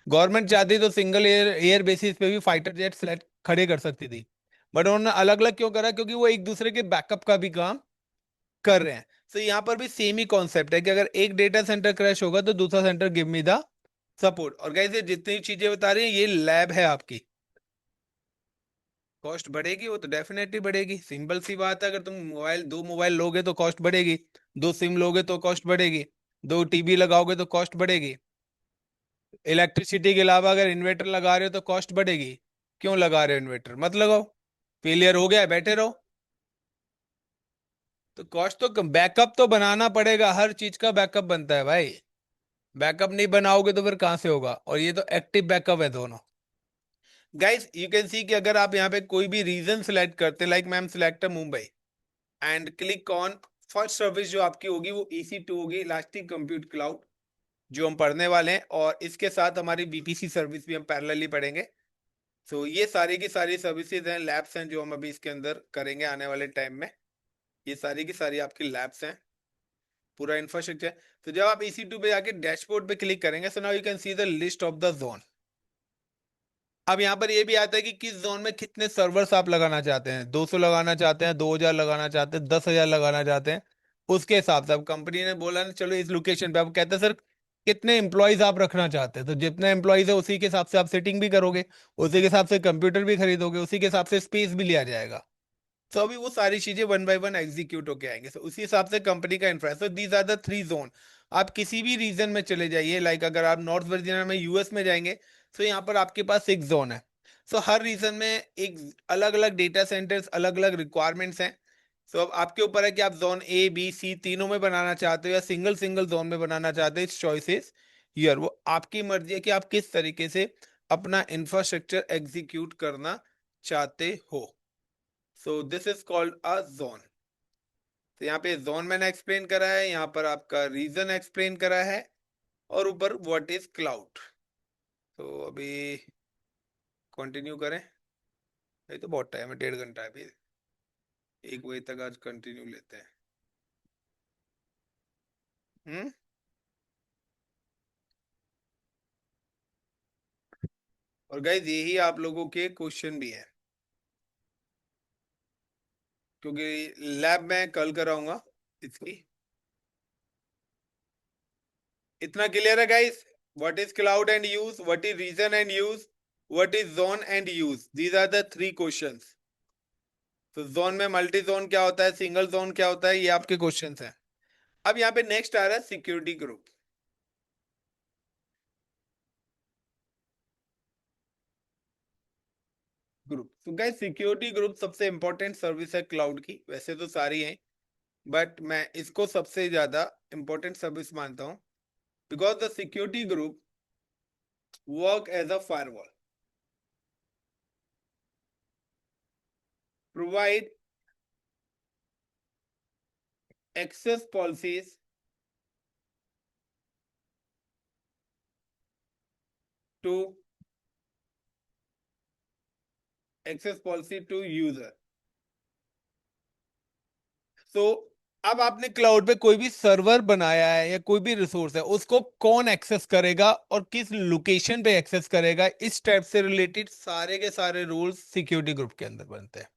गवर्नमेंट चाहती तो सिंगल एयर एयर बेसिस पे भी फाइटर जेट सेलेक्ट खड़े कर सकती थी, बट उन्होंने अलग अलग क्यों करा, क्योंकि वो एक दूसरे के बैकअप का भी काम कर रहे हैं। तो यहाँ पर भी सेम ही कॉन्सेप्ट है कि अगर एक डेटा सेंटर क्रैश होगा तो दूसरा centre give me the support. और गाइस ये जितनी चीजें बता रही हैं ये लैब है आपकी, कॉस्ट बढ़ेगी, वो तो डेफिनेटली बढ़ेगी, सिंपल सी बात है। अगर तुम दो मोबाइल लोगे तो कॉस्ट बढ़ेगी, दो सिम लोगे तो कॉस्ट बढ़ेगी, दो टीवी लगाओगे तो कॉस्ट बढ़ेगी, इलेक्ट्रिसिटी के अलावा अगर इन्वर्टर लगा रहे हो तो कॉस्ट बढ़ेगी। क्यों लगा रहे हो इन्वर्टर, मत लगाओ, फेलियर हो गया है, बैठे रहो। तो कॉस्ट तो बैकअप तो बनाना पड़ेगा, हर चीज का बैकअप बनता है भाई। बैकअप नहीं बनाओगे तो फिर कहां से होगा, और ये तो एक्टिव बैकअप है दोनों। गाइस यू कैन सी कि अगर आप यहाँ पे कोई भी रीजन सिलेक्ट करते, like ma'am select Mumbai and click on first service जो आपकी होगी वो EC2 होगी, इलास्टिक कंप्यूट क्लाउड, जो हम पढ़ने वाले हैं, और इसके साथ हमारी बीपीसी सर्विस भी हम पैरेलली पढ़ेंगे। सो ये सारी की सारी सर्विसेज हैं, लैब्स हैं, जो हम अभी इसके अंदर करेंगे आने वाले टाइम में। ये सारी की सारी आपकी लैब्स हैं, पूरा इंफ्रास्ट्रक्चर। तो जब आप EC2 पे जाके डैशबोर्ड पे क्लिक करेंगे, so now you can see the list of the zone. अब यहाँ पर ये भी आता है कि किस जोन में कितने सर्वर्स आप लगाना चाहते हैं, 200 लगाना चाहते हैं, 2000 लगाना चाहते हैं, 10,000 लगाना चाहते हैं। उसके हिसाब से अब कंपनी ने बोला ना, चलो इस लोकेशन पे, अब कहते हैं सर कितने एम्प्लॉयज आप रखना चाहते हैं, तो जितने एम्प्लॉयज है उसी के हिसाब से आप सेटिंग भी करोगे, उसी के हिसाब से कंप्यूटर भी खरीदोगे, उसी के हिसाब से स्पेस भी लिया जाएगा। तो अभी वो सारी चीजें वन बाय वन एग्जीक्यूट होके आएंगे, तो उसी हिसाब से कंपनी का infrastructure, these are the 3 zone. आप किसी भी रीजन में चले जाइए, लाइक अगर आप नॉर्थ वर्जीनिया में यूएस में जाएंगे, तो यहाँ पर आपके पास 6 जोन है। सो हर रीजन में एक अलग अलग डेटा सेंटर्स, अलग अलग रिक्वायरमेंट्स हैं। सो अब आपके ऊपर है कि आप जोन A B C तीनों में बनाना चाहते हो या सिंगल सिंगल जोन में बनाना चाहते हो। इट्स चॉइसेस हियर, वो आपकी मर्जी है कि आप किस तरीके से अपना इंफ्रास्ट्रक्चर एग्जीक्यूट करना चाहते हो। सो this is called a zone. तो यहाँ पे जोन मैंने एक्सप्लेन करा है, यहाँ पर आपका रीजन एक्सप्लेन करा है, और ऊपर व्हाट इज क्लाउड। तो अभी कंटिन्यू करें, ये तो बहुत टाइम है, 1.5 घंटा है अभी, 1 बजे तक आज कंटिन्यू लेते हैं। हम्म। और गाइस यही आप लोगों के क्वेश्चन भी है, क्योंकि लैब में कल कराऊंगा इसकी। इतना क्लियर है guys? What is cloud and use, what is region and use, what is zone and use, these are the 3 questions. तो जोन में मल्टी जोन क्या होता है, सिंगल जोन क्या होता है, ये आपके क्वेश्चंस हैं। अब यहाँ पे नेक्स्ट आ रहा है सिक्योरिटी ग्रुप। तो गाइस सिक्योरिटी ग्रुप सबसे इंपॉर्टेंट सर्विस है क्लाउड की, वैसे तो सारी हैं, बट मैं इसको सबसे ज्यादा इंपॉर्टेंट सर्विस मानता हूँ, because the security group work as a firewall, provide access policies to access policy to user. तो अब आपने क्लाउड पे कोई भी सर्वर बनाया है या कोई भी रिसोर्स है, उसको कौन एक्सेस करेगा और किस लोकेशन पे एक्सेस करेगा, इस टाइप से रिलेटेड सारे के सारे रूल्स सिक्योरिटी ग्रुप के अंदर बनते हैं।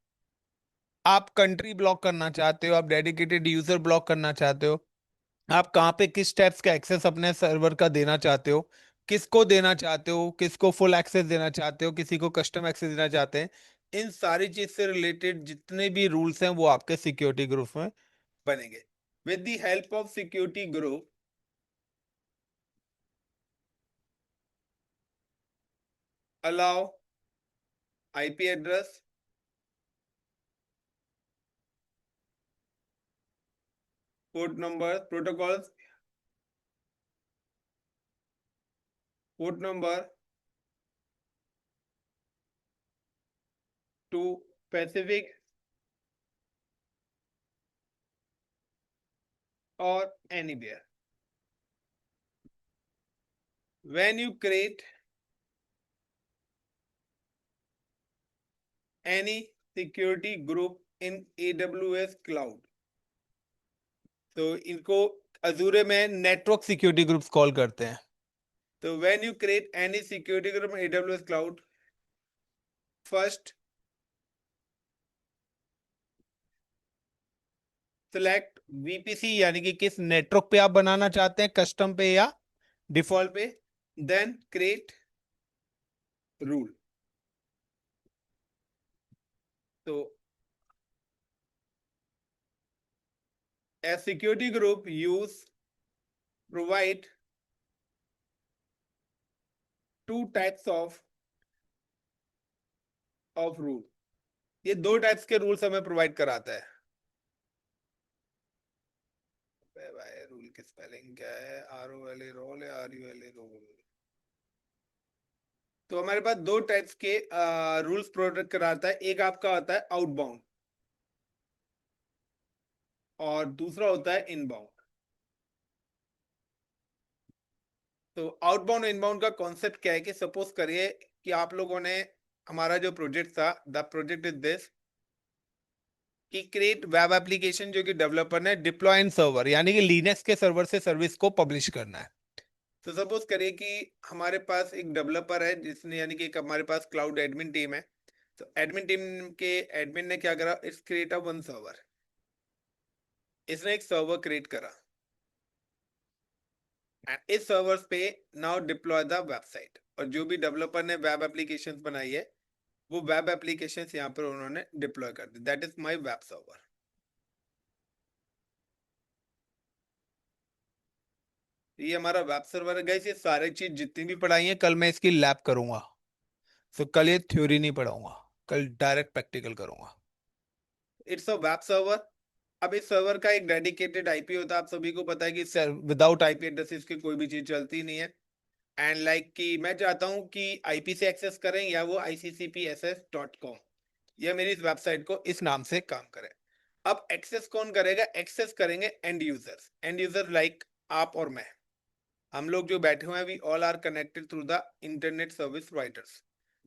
आप कंट्री ब्लॉक करना चाहते हो, आप डेडिकेटेड यूजर ब्लॉक करना चाहते हो, आप कहाँ पे किस टाइप्स का एक्सेस अपने सर्वर का देना चाहते हो, किसको देना चाहते हो, किसको फुल एक्सेस देना चाहते हो, किसी को कस्टम एक्सेस देना चाहते हैं, इन सारी चीज से रिलेटेड जितने भी रूल्स हैं वो आपके सिक्योरिटी ग्रुप में बनेंगे। With the help of security group, allow IP address, port number, protocols, port number two specific और anywhere. When you create any security group in AWS cloud, तो इनको अजूरे में नेटवर्क सिक्योरिटी ग्रुप्स कॉल करते हैं। तो when you create any security group in AWS cloud, first select VPC, यानी कि किस नेटवर्क पे आप बनाना चाहते हैं, कस्टम पे या डिफॉल्ट पे, देन क्रिएट रूल। तो a security group use provide 2 types of rule। ये 2 टाइप्स के रूल्स हमें प्रोवाइड कराता है। भाई रूल की स्पेलिंग क्या है, ROLA रोल या RULA रोल। तो हमारे पास 2 टाइप्स के रूल्स प्रोवाइड कराता है, एक आपका होता है आउटबाउंड और दूसरा होता है इनबाउंड। तो आउटबाउंड इनबाउंड का कॉन्सेप्ट क्या है कि सपोज करिए कि आप लोगों ने, हमारा जो प्रोजेक्ट था, द प्रोजेक्ट इज दिस, कि क्रिएट वेब एप्लीकेशन जो कि डेवलपर ने डिप्लॉय इन सर्वर, यानी कि लिनक्स के सर्वर से सर्विस को पब्लिश करना है। तो सपोज करिए कि हमारे पास एक डेवलपर है जिसने, यानी कि एक हमारे पास क्लाउड एडमिन टीम है। तो एडमिन टीम के एडमिन ने क्या करा, it's create a one server, इसने एक सर्वर क्रिएट करा एंड इस सर्वर पे नाउ डिप्लॉय द वेबसाइट, और जो भी डेवलपर ने वेब एप्लीकेशंस बनाई है वो वेब एप्लीकेशंस यहाँ पर उन्होंने डिप्लॉय कर दी, that is my web server. ये हमारा वेब सर्वर है गाइस। ये सारी चीज जितनी भी पढ़ाई है कल मैं इसकी लैब करूंगा, तो कल ये थ्योरी नहीं पढ़ाऊंगा, कल डायरेक्ट प्रैक्टिकल करूंगा। It's a web server. अब इस सर्वर का एक डेडिकेटेड आईपी होता है, आप सभी को पता है कि विदाउट आईपी एड्रेस इसकी कोई भी चीज चलती नहीं है। एंड लाइक कि मैं चाहता हूं कि आईपी से एक्सेस करें या वो iccpss.com, या मेरी इस वेबसाइट को इस नाम से काम करें। अब एक्सेस कौन करेगा, एक्सेस करेंगे end users, end user like आप और मैं, हम लोग जो बैठे हुए हैं, we all are connected through the internet service providers.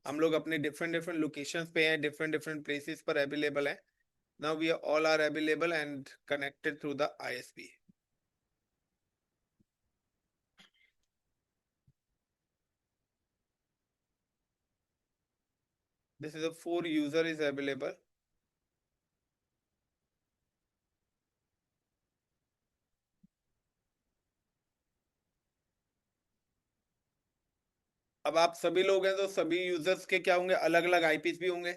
हम लोग अपने डिफरेंट डिफरेंट लोकेशंस पे हैं, डिफरेंट डिफरेंट प्लेसेस पर अवेलेबल हैं। Now we all are available and connected through the ISP. This is a 4 user is available. अब आप सभी लोग हैं तो सभी यूजर्स के क्या होंगे, अलग अलग आईपीस भी होंगे।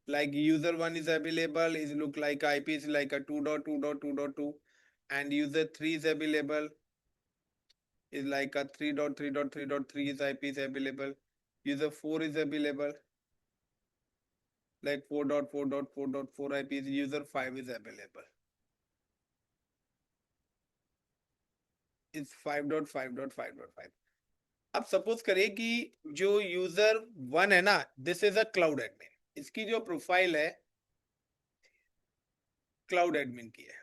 Like user 1 is available is look like IP is like a 2.2.2.2, and user 3 is available is like a 3.3.3.3 is IP is available. User 4 is available like 4.4.4.4 IP is, user 5 is available is 5.5.5.5. अब suppose करिए कि जो user 1 है ना, this is a cloud admin, इसकी जो profile है cloud admin की है।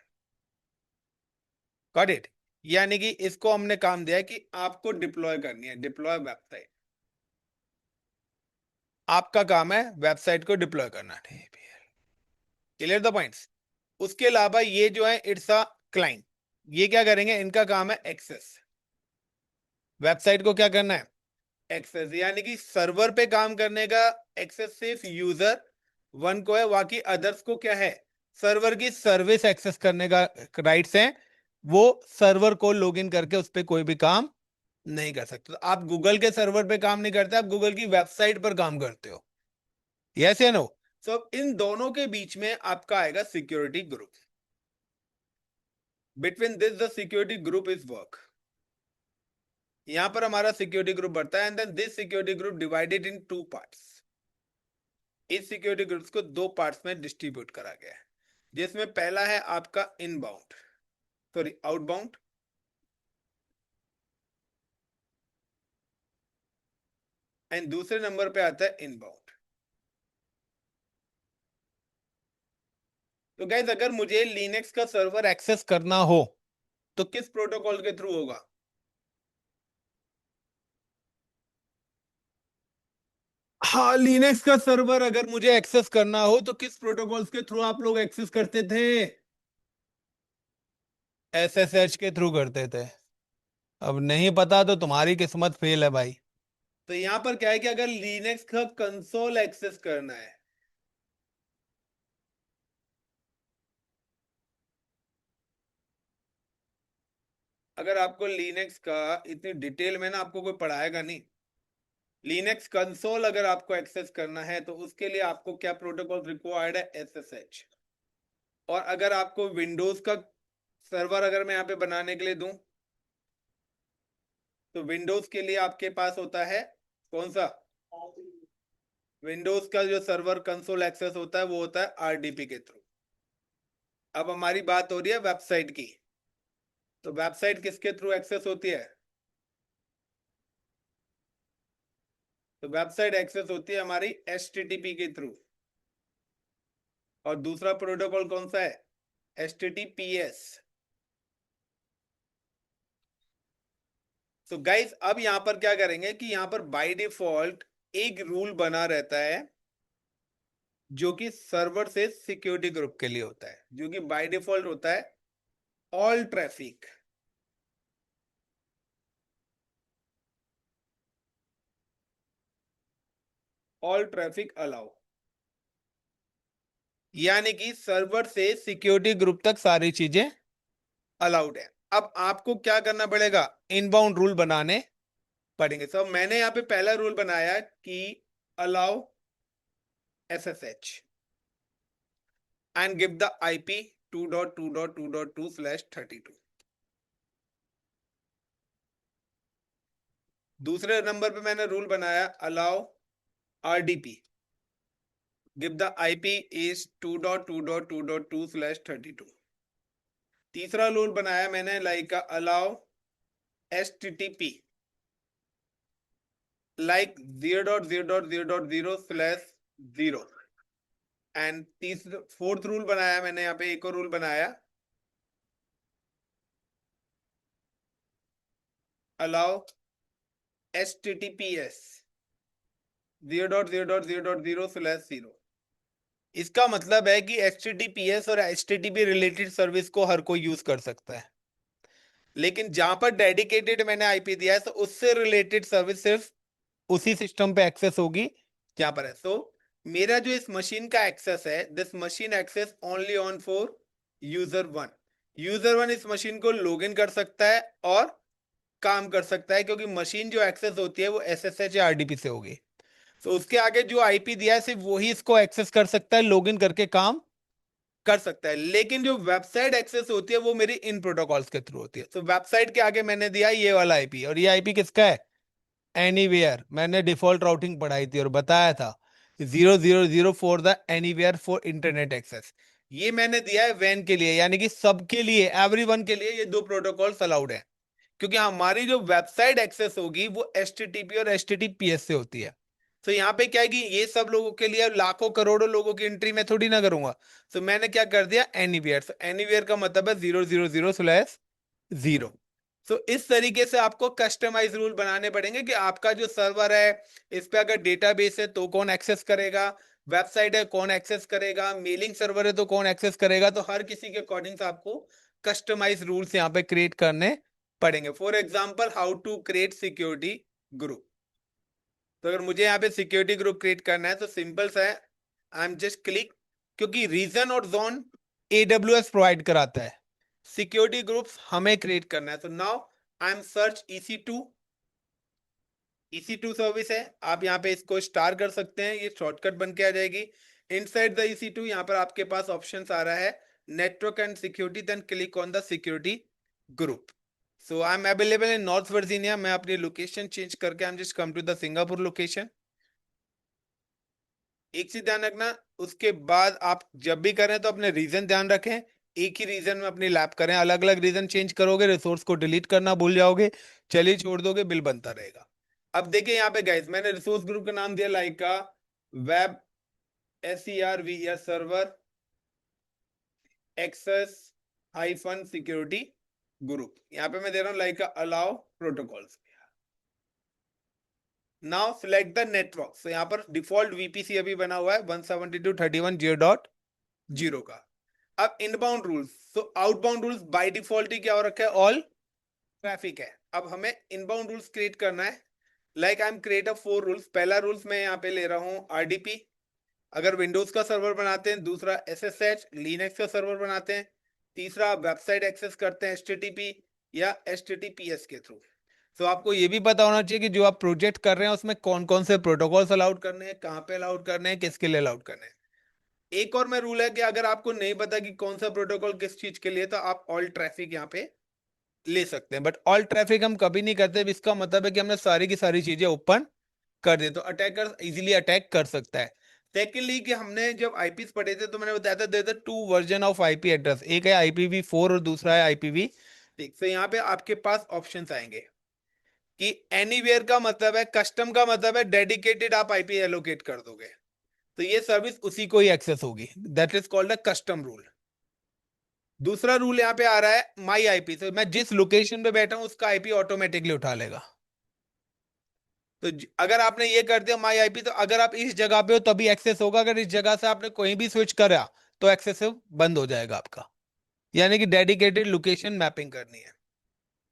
Got it. यानी कि इसको हमने काम दिया है कि आपको डिप्लॉय करनी है, डिप्लॉय वेबसाइट, आपका काम है वेबसाइट को डिप्लॉय करना। Clear the points. उसके अलावा ये जो है इट्स अ क्लाइंट, ये क्या करेंगे, इनका काम है एक्सेस, वेबसाइट को क्या करना है, एक्सेस, यानी कि सर्वर पे काम करने का एक्सेस सिर्फ यूजर 1 को है, बाकी अदर्स को क्या है, सर्वर की सर्विस एक्सेस करने का राइट्स है। वो सर्वर को लॉगिन करके उस पर कोई भी काम नहीं कर सकते। तो आप गूगल के सर्वर पे काम नहीं करते, आप गूगल की वेबसाइट पर काम करते हो। यस या नो। सो इन दोनों के बीच में आपका आएगा security group. Between this the security group is work. यहां पर हमारा सिक्योरिटी ग्रुप बढ़ता है and then this security group divided in 2 parts. इस सिक्योरिटी ग्रुप्स को 2 पार्ट्स में डिस्ट्रीब्यूट करा गया है, जिसमें पहला है आपका इनबाउंड, सॉरी आउटबाउंड, एंड दूसरे नंबर पे आता है इनबाउंड। तो गाइस अगर मुझे लिनक्स का सर्वर एक्सेस करना हो तो किस प्रोटोकॉल के थ्रू होगा, हाँ लिनक्स का सर्वर अगर मुझे एक्सेस करना हो तो किस प्रोटोकॉल्स के थ्रू आप लोग एक्सेस करते थे, SSH के थ्रू करते थे। अब नहीं पता तो तुम्हारी किस्मत फेल है भाई। तो यहां पर क्या है कि अगर लिनक्स का कंसोल एक्सेस करना है, अगर आपको लिनक्स का इतनी डिटेल में ना आपको कोई पढ़ाएगा नहीं, लिनक्स कंसोल अगर आपको एक्सेस करना है तो उसके लिए आपको क्या प्रोटोकॉल रिक्वायर्ड है, SSH। और अगर आपको विंडोज का सर्वर अगर मैं यहाँ पे बनाने के लिए दूं तो विंडोज के लिए आपके पास होता है कौन सा, विंडोज का जो सर्वर कंसोल एक्सेस होता है वो होता है RDP के थ्रू। अब हमारी बात हो रही है वेबसाइट की, तो वेबसाइट किसके थ्रू एक्सेस होती है, तो वेबसाइट एक्सेस होती है हमारी HTTP के थ्रू। और दूसरा प्रोटोकॉल कौन सा है, HTTPS। सो गाइस अब यहां पर क्या करेंगे कि यहां पर बाय डिफॉल्ट एक रूल बना रहता है जो कि सर्वर से सिक्योरिटी ग्रुप के लिए होता है, जो कि बाय डिफॉल्ट होता है all traffic, all traffic allow, यानी कि सर्वर से सिक्योरिटी ग्रुप तक सारी चीजें अलाउड है। अब आपको क्या करना पड़ेगा, इनबाउंड रूल बनाने पड़ेंगे। सब मैंने यहाँ पे पहला रूल बनाया कि allow SSH and give the IP 2.2.2.2/32। दूसरे नंबर पे मैंने रूल बनाया allow RDP, give the IP is 2.2.2.2/32। तीसरा रूल बनाया मैंने like allow HTTP like 0.0.0.0/0। And तीसरा फोर्थ रूल बनाया मैंने यहाँ पे, एक और रूल बनाया अलाउ HTTPS 0.0.0.0/0। इसका मतलब है कि HTTPS और HTTP रिलेटेड सर्विस को हर कोई यूज कर सकता है, लेकिन जहां पर डेडिकेटेड मैंने IP दिया है तो उससे रिलेटेड सर्विस सिर्फ उसी सिस्टम पे एक्सेस होगी जहां पर है। तो मेरा जो इस मशीन का एक्सेस है, this machine access only on for user one. User one इस मशीन को लॉग इन कर सकता है और काम कर सकता है, क्योंकि मशीन जो एक्सेस होती है वो SSH या RDP से होगी। तो उसके आगे जो IP दिया है सिर्फ वही इसको एक्सेस कर सकता है, लॉग इन करके काम कर सकता है। लेकिन जो वेबसाइट एक्सेस होती है वो मेरी इन प्रोटोकॉल्स के थ्रू होती है। तो वेबसाइट के आगे मैंने दिया ये वाला IP, और ये IP किसका है, एनीवेयर। मैंने डिफॉल्ट राउटिंग पढ़ाई थी और बताया था 0.0.0 for the anywhere for internet access. ये मैंने दिया है वैन के लिए, यानी कि सबके लिए, एवरीवन के लिए ये दो प्रोटोकॉल्स अलाउड है, क्योंकि हमारी जो वेबसाइट एक्सेस होगी वो HTTP और HTTPS से होती है। तो यहाँ पे क्या है कि ये सब लोगों के लिए, लाखों करोड़ों लोगों की एंट्री मैं थोड़ी ना करूंगा। तो मैंने क्या कर दिया, एनीवेयर। तो एनीवेयर का मतलब है 0.0.0/0। तो इस तरीके से आपको कस्टमाइज रूल बनाने पड़ेंगे कि आपका जो सर्वर है इस पे अगर डेटाबेस है तो कौन एक्सेस करेगा, वेबसाइट है कौन एक्सेस करेगा, मेलिंग सर्वर है तो कौन एक्सेस करेगा। तो हर किसी के अकॉर्डिंग से आपको कस्टमाइज रूल्स यहाँ पे क्रिएट करने पढ़ेंगे। For example how to create security group. तो अगर मुझे यहाँ पे सिक्योरिटी ग्रुप क्रिएट करना है तो सिंपल सा है, आई एम जस्ट क्लिक, क्योंकि रीजन और जोन AWS प्रोवाइड कराता है, सिक्योरिटी ग्रुप्स हमें क्रिएट करना है। तो now I am search EC2 service है, आप यहाँ पे इसको स्टार कर सकते हैं, ये शॉर्टकट बन के आ जाएगी। इनसाइड द EC2 यहाँ पर आपके पास ऑप्शंस आ रहा है network and security, then click on the security group. So I am available in North Virginia. मैं अपनी लोकेशन चेंज करके I am just come to the Singapore location. एक चीज ध्यान रखना, उसके बाद आप जब भी करें तो अपने रीजन ध्यान रखें, एक ही रीजन में अपनी लैब करें। अलग अलग रीजन चेंज करोगे रिसोर्स को डिलीट करना भूल जाओगे, चलिए छोड़ दोगे, बिल बनता रहेगा। अब देखिए यहाँ पे गाइस मैंने रिसोर्स ग्रुप का नाम दिया लाइक का web SERVS server access -security group. यहाँ पे मैं दे रहा हूँ like allow protocols. Now select the network. तो यहाँ पर डिफॉल्ट VPC अभी बना हुआ है 172.31.0.0 का। अब इनबाउंड रूल्स, तो आउटबाउंड रूल्स बाय डिफॉल्ट ही क्या हो रखा है, ऑल ट्रैफिक है। अब हमें इनबाउंड रूल्स क्रिएट करना है, like I am create a 4 rules. पहला रूल्स मैं यहाँ पे ले रहा हूँ RDP, अगर विंडोज का सर्वर बनाते हैं। दूसरा SSH, लिनक्स का सर्वर बनाते हैं। तीसरा वेबसाइट एक्सेस करते हैं HTTP या HTTPS के थ्रू। तो आपको ये भी पता होना चाहिए कि जो आप प्रोजेक्ट कर रहे हैं उसमें कौन कौन से प्रोटोकॉल्स अलाउड करने हैं, कहाँ पे अलाउड करने हैं, किसके लिए अलाउड करने हैं। एक और मैं रूल है कि अगर आपको नहीं पता कि कौन सा प्रोटोकॉल किस चीज के लिए, तो आप ऑल ट्रैफिक यहाँ पे ले सकते हैं। बट ऑल ट्रैफिक हम कभी नहीं करते, इसका मतलब है कि हमने सारी की सारी चीजें ओपन कर दे तो अटैकर इजीली अटैक कर सकता है। सेकेंडली कि हमने जब IPs पढ़े थे तो मैंने बताया था there 2 version of IP address, एक है IPv4 और दूसरा है IPv6। तो यहाँ पे आपके पास ऑप्शंस आएंगे कि एनीवेयर का मतलब है, कस्टम का मतलब है डेडिकेटेड आप IP एलोकेट कर दोगे, तो ये सर्विस उसी को ही एक्सेस होगी, that is called a custom rule. दूसरा रूल यहाँ पे आ रहा है माई आईपी, तो मैं जिस लोकेशन पे बैठा हूं उसका आईपी ऑटोमेटिकली उठा लेगा। तो अगर आपने ये कर दिया माई आईपी, तो अगर आप इस जगह पे हो तभी एक्सेस होगा, अगर इस जगह से आपने कोई भी स्विच करा तो एक्सेस बंद हो जाएगा आपका। यानी कि डेडिकेटेड लोकेशन मैपिंग करनी है।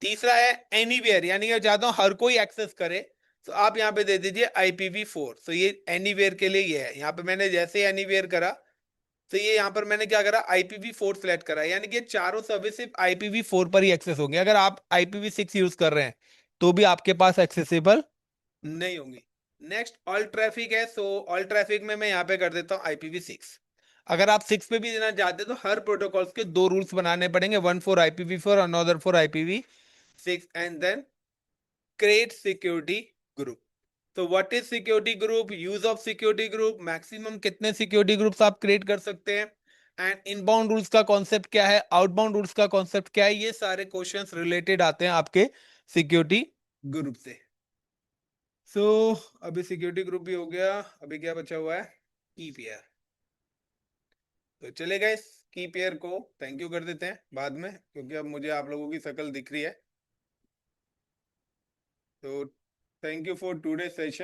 तीसरा है एनीवेयर, यानी कि चाहता हूं हर कोई एक्सेस करे, तो आप यहाँ पे दे दीजिए IPv4। तो ये एनीवेयर के लिए ये है। यहाँ पे मैंने जैसे एनीवेयर करा, तो ये यहाँ पर मैंने क्या करा, IPv4 सेलेक्ट करा, यानी कि ये चारों सर्विस सिर्फ IPv4 पर ही एक्सेस होंगे। अगर आप IPv6 यूज कर रहे हैं तो भी आपके पास एक्सेसिबल नहीं होंगी। नेक्स्ट ऑल ट्रैफिक है। सो ऑल ट्रैफिक में मैं यहाँ पे कर देता हूँ IPv6। अगर आप 6 पे भी देना चाहते हैं तो हर प्रोटोकॉल्स के दो रूल्स बनाने पड़ेंगे, one for IPv4, another for IPv6, and then create security group। तो what is security group, use of security group, maximum कितने सिक्योरिटी ग्रुप्स आप क्रिएट कर सकते हैं, एंड इनबाउंड रूल्स का कॉन्सेप्ट क्या है, आउटबाउंड रूल्स का कॉन्सेप्ट क्या है, ये सारे क्वेश्चंस रिलेटेड आते हैं आपके सिक्योरिटी ग्रुप से। सो अभी सिक्योरिटी ग्रुप भी हो गया, अभी क्या बचा हुआ है, की पेयर। तो चलेगा, इस की पेयर को थैंक यू कर देते हैं बाद में, क्योंकि अब मुझे आप लोगों की शक्ल दिख रही है। तो thank you for today session.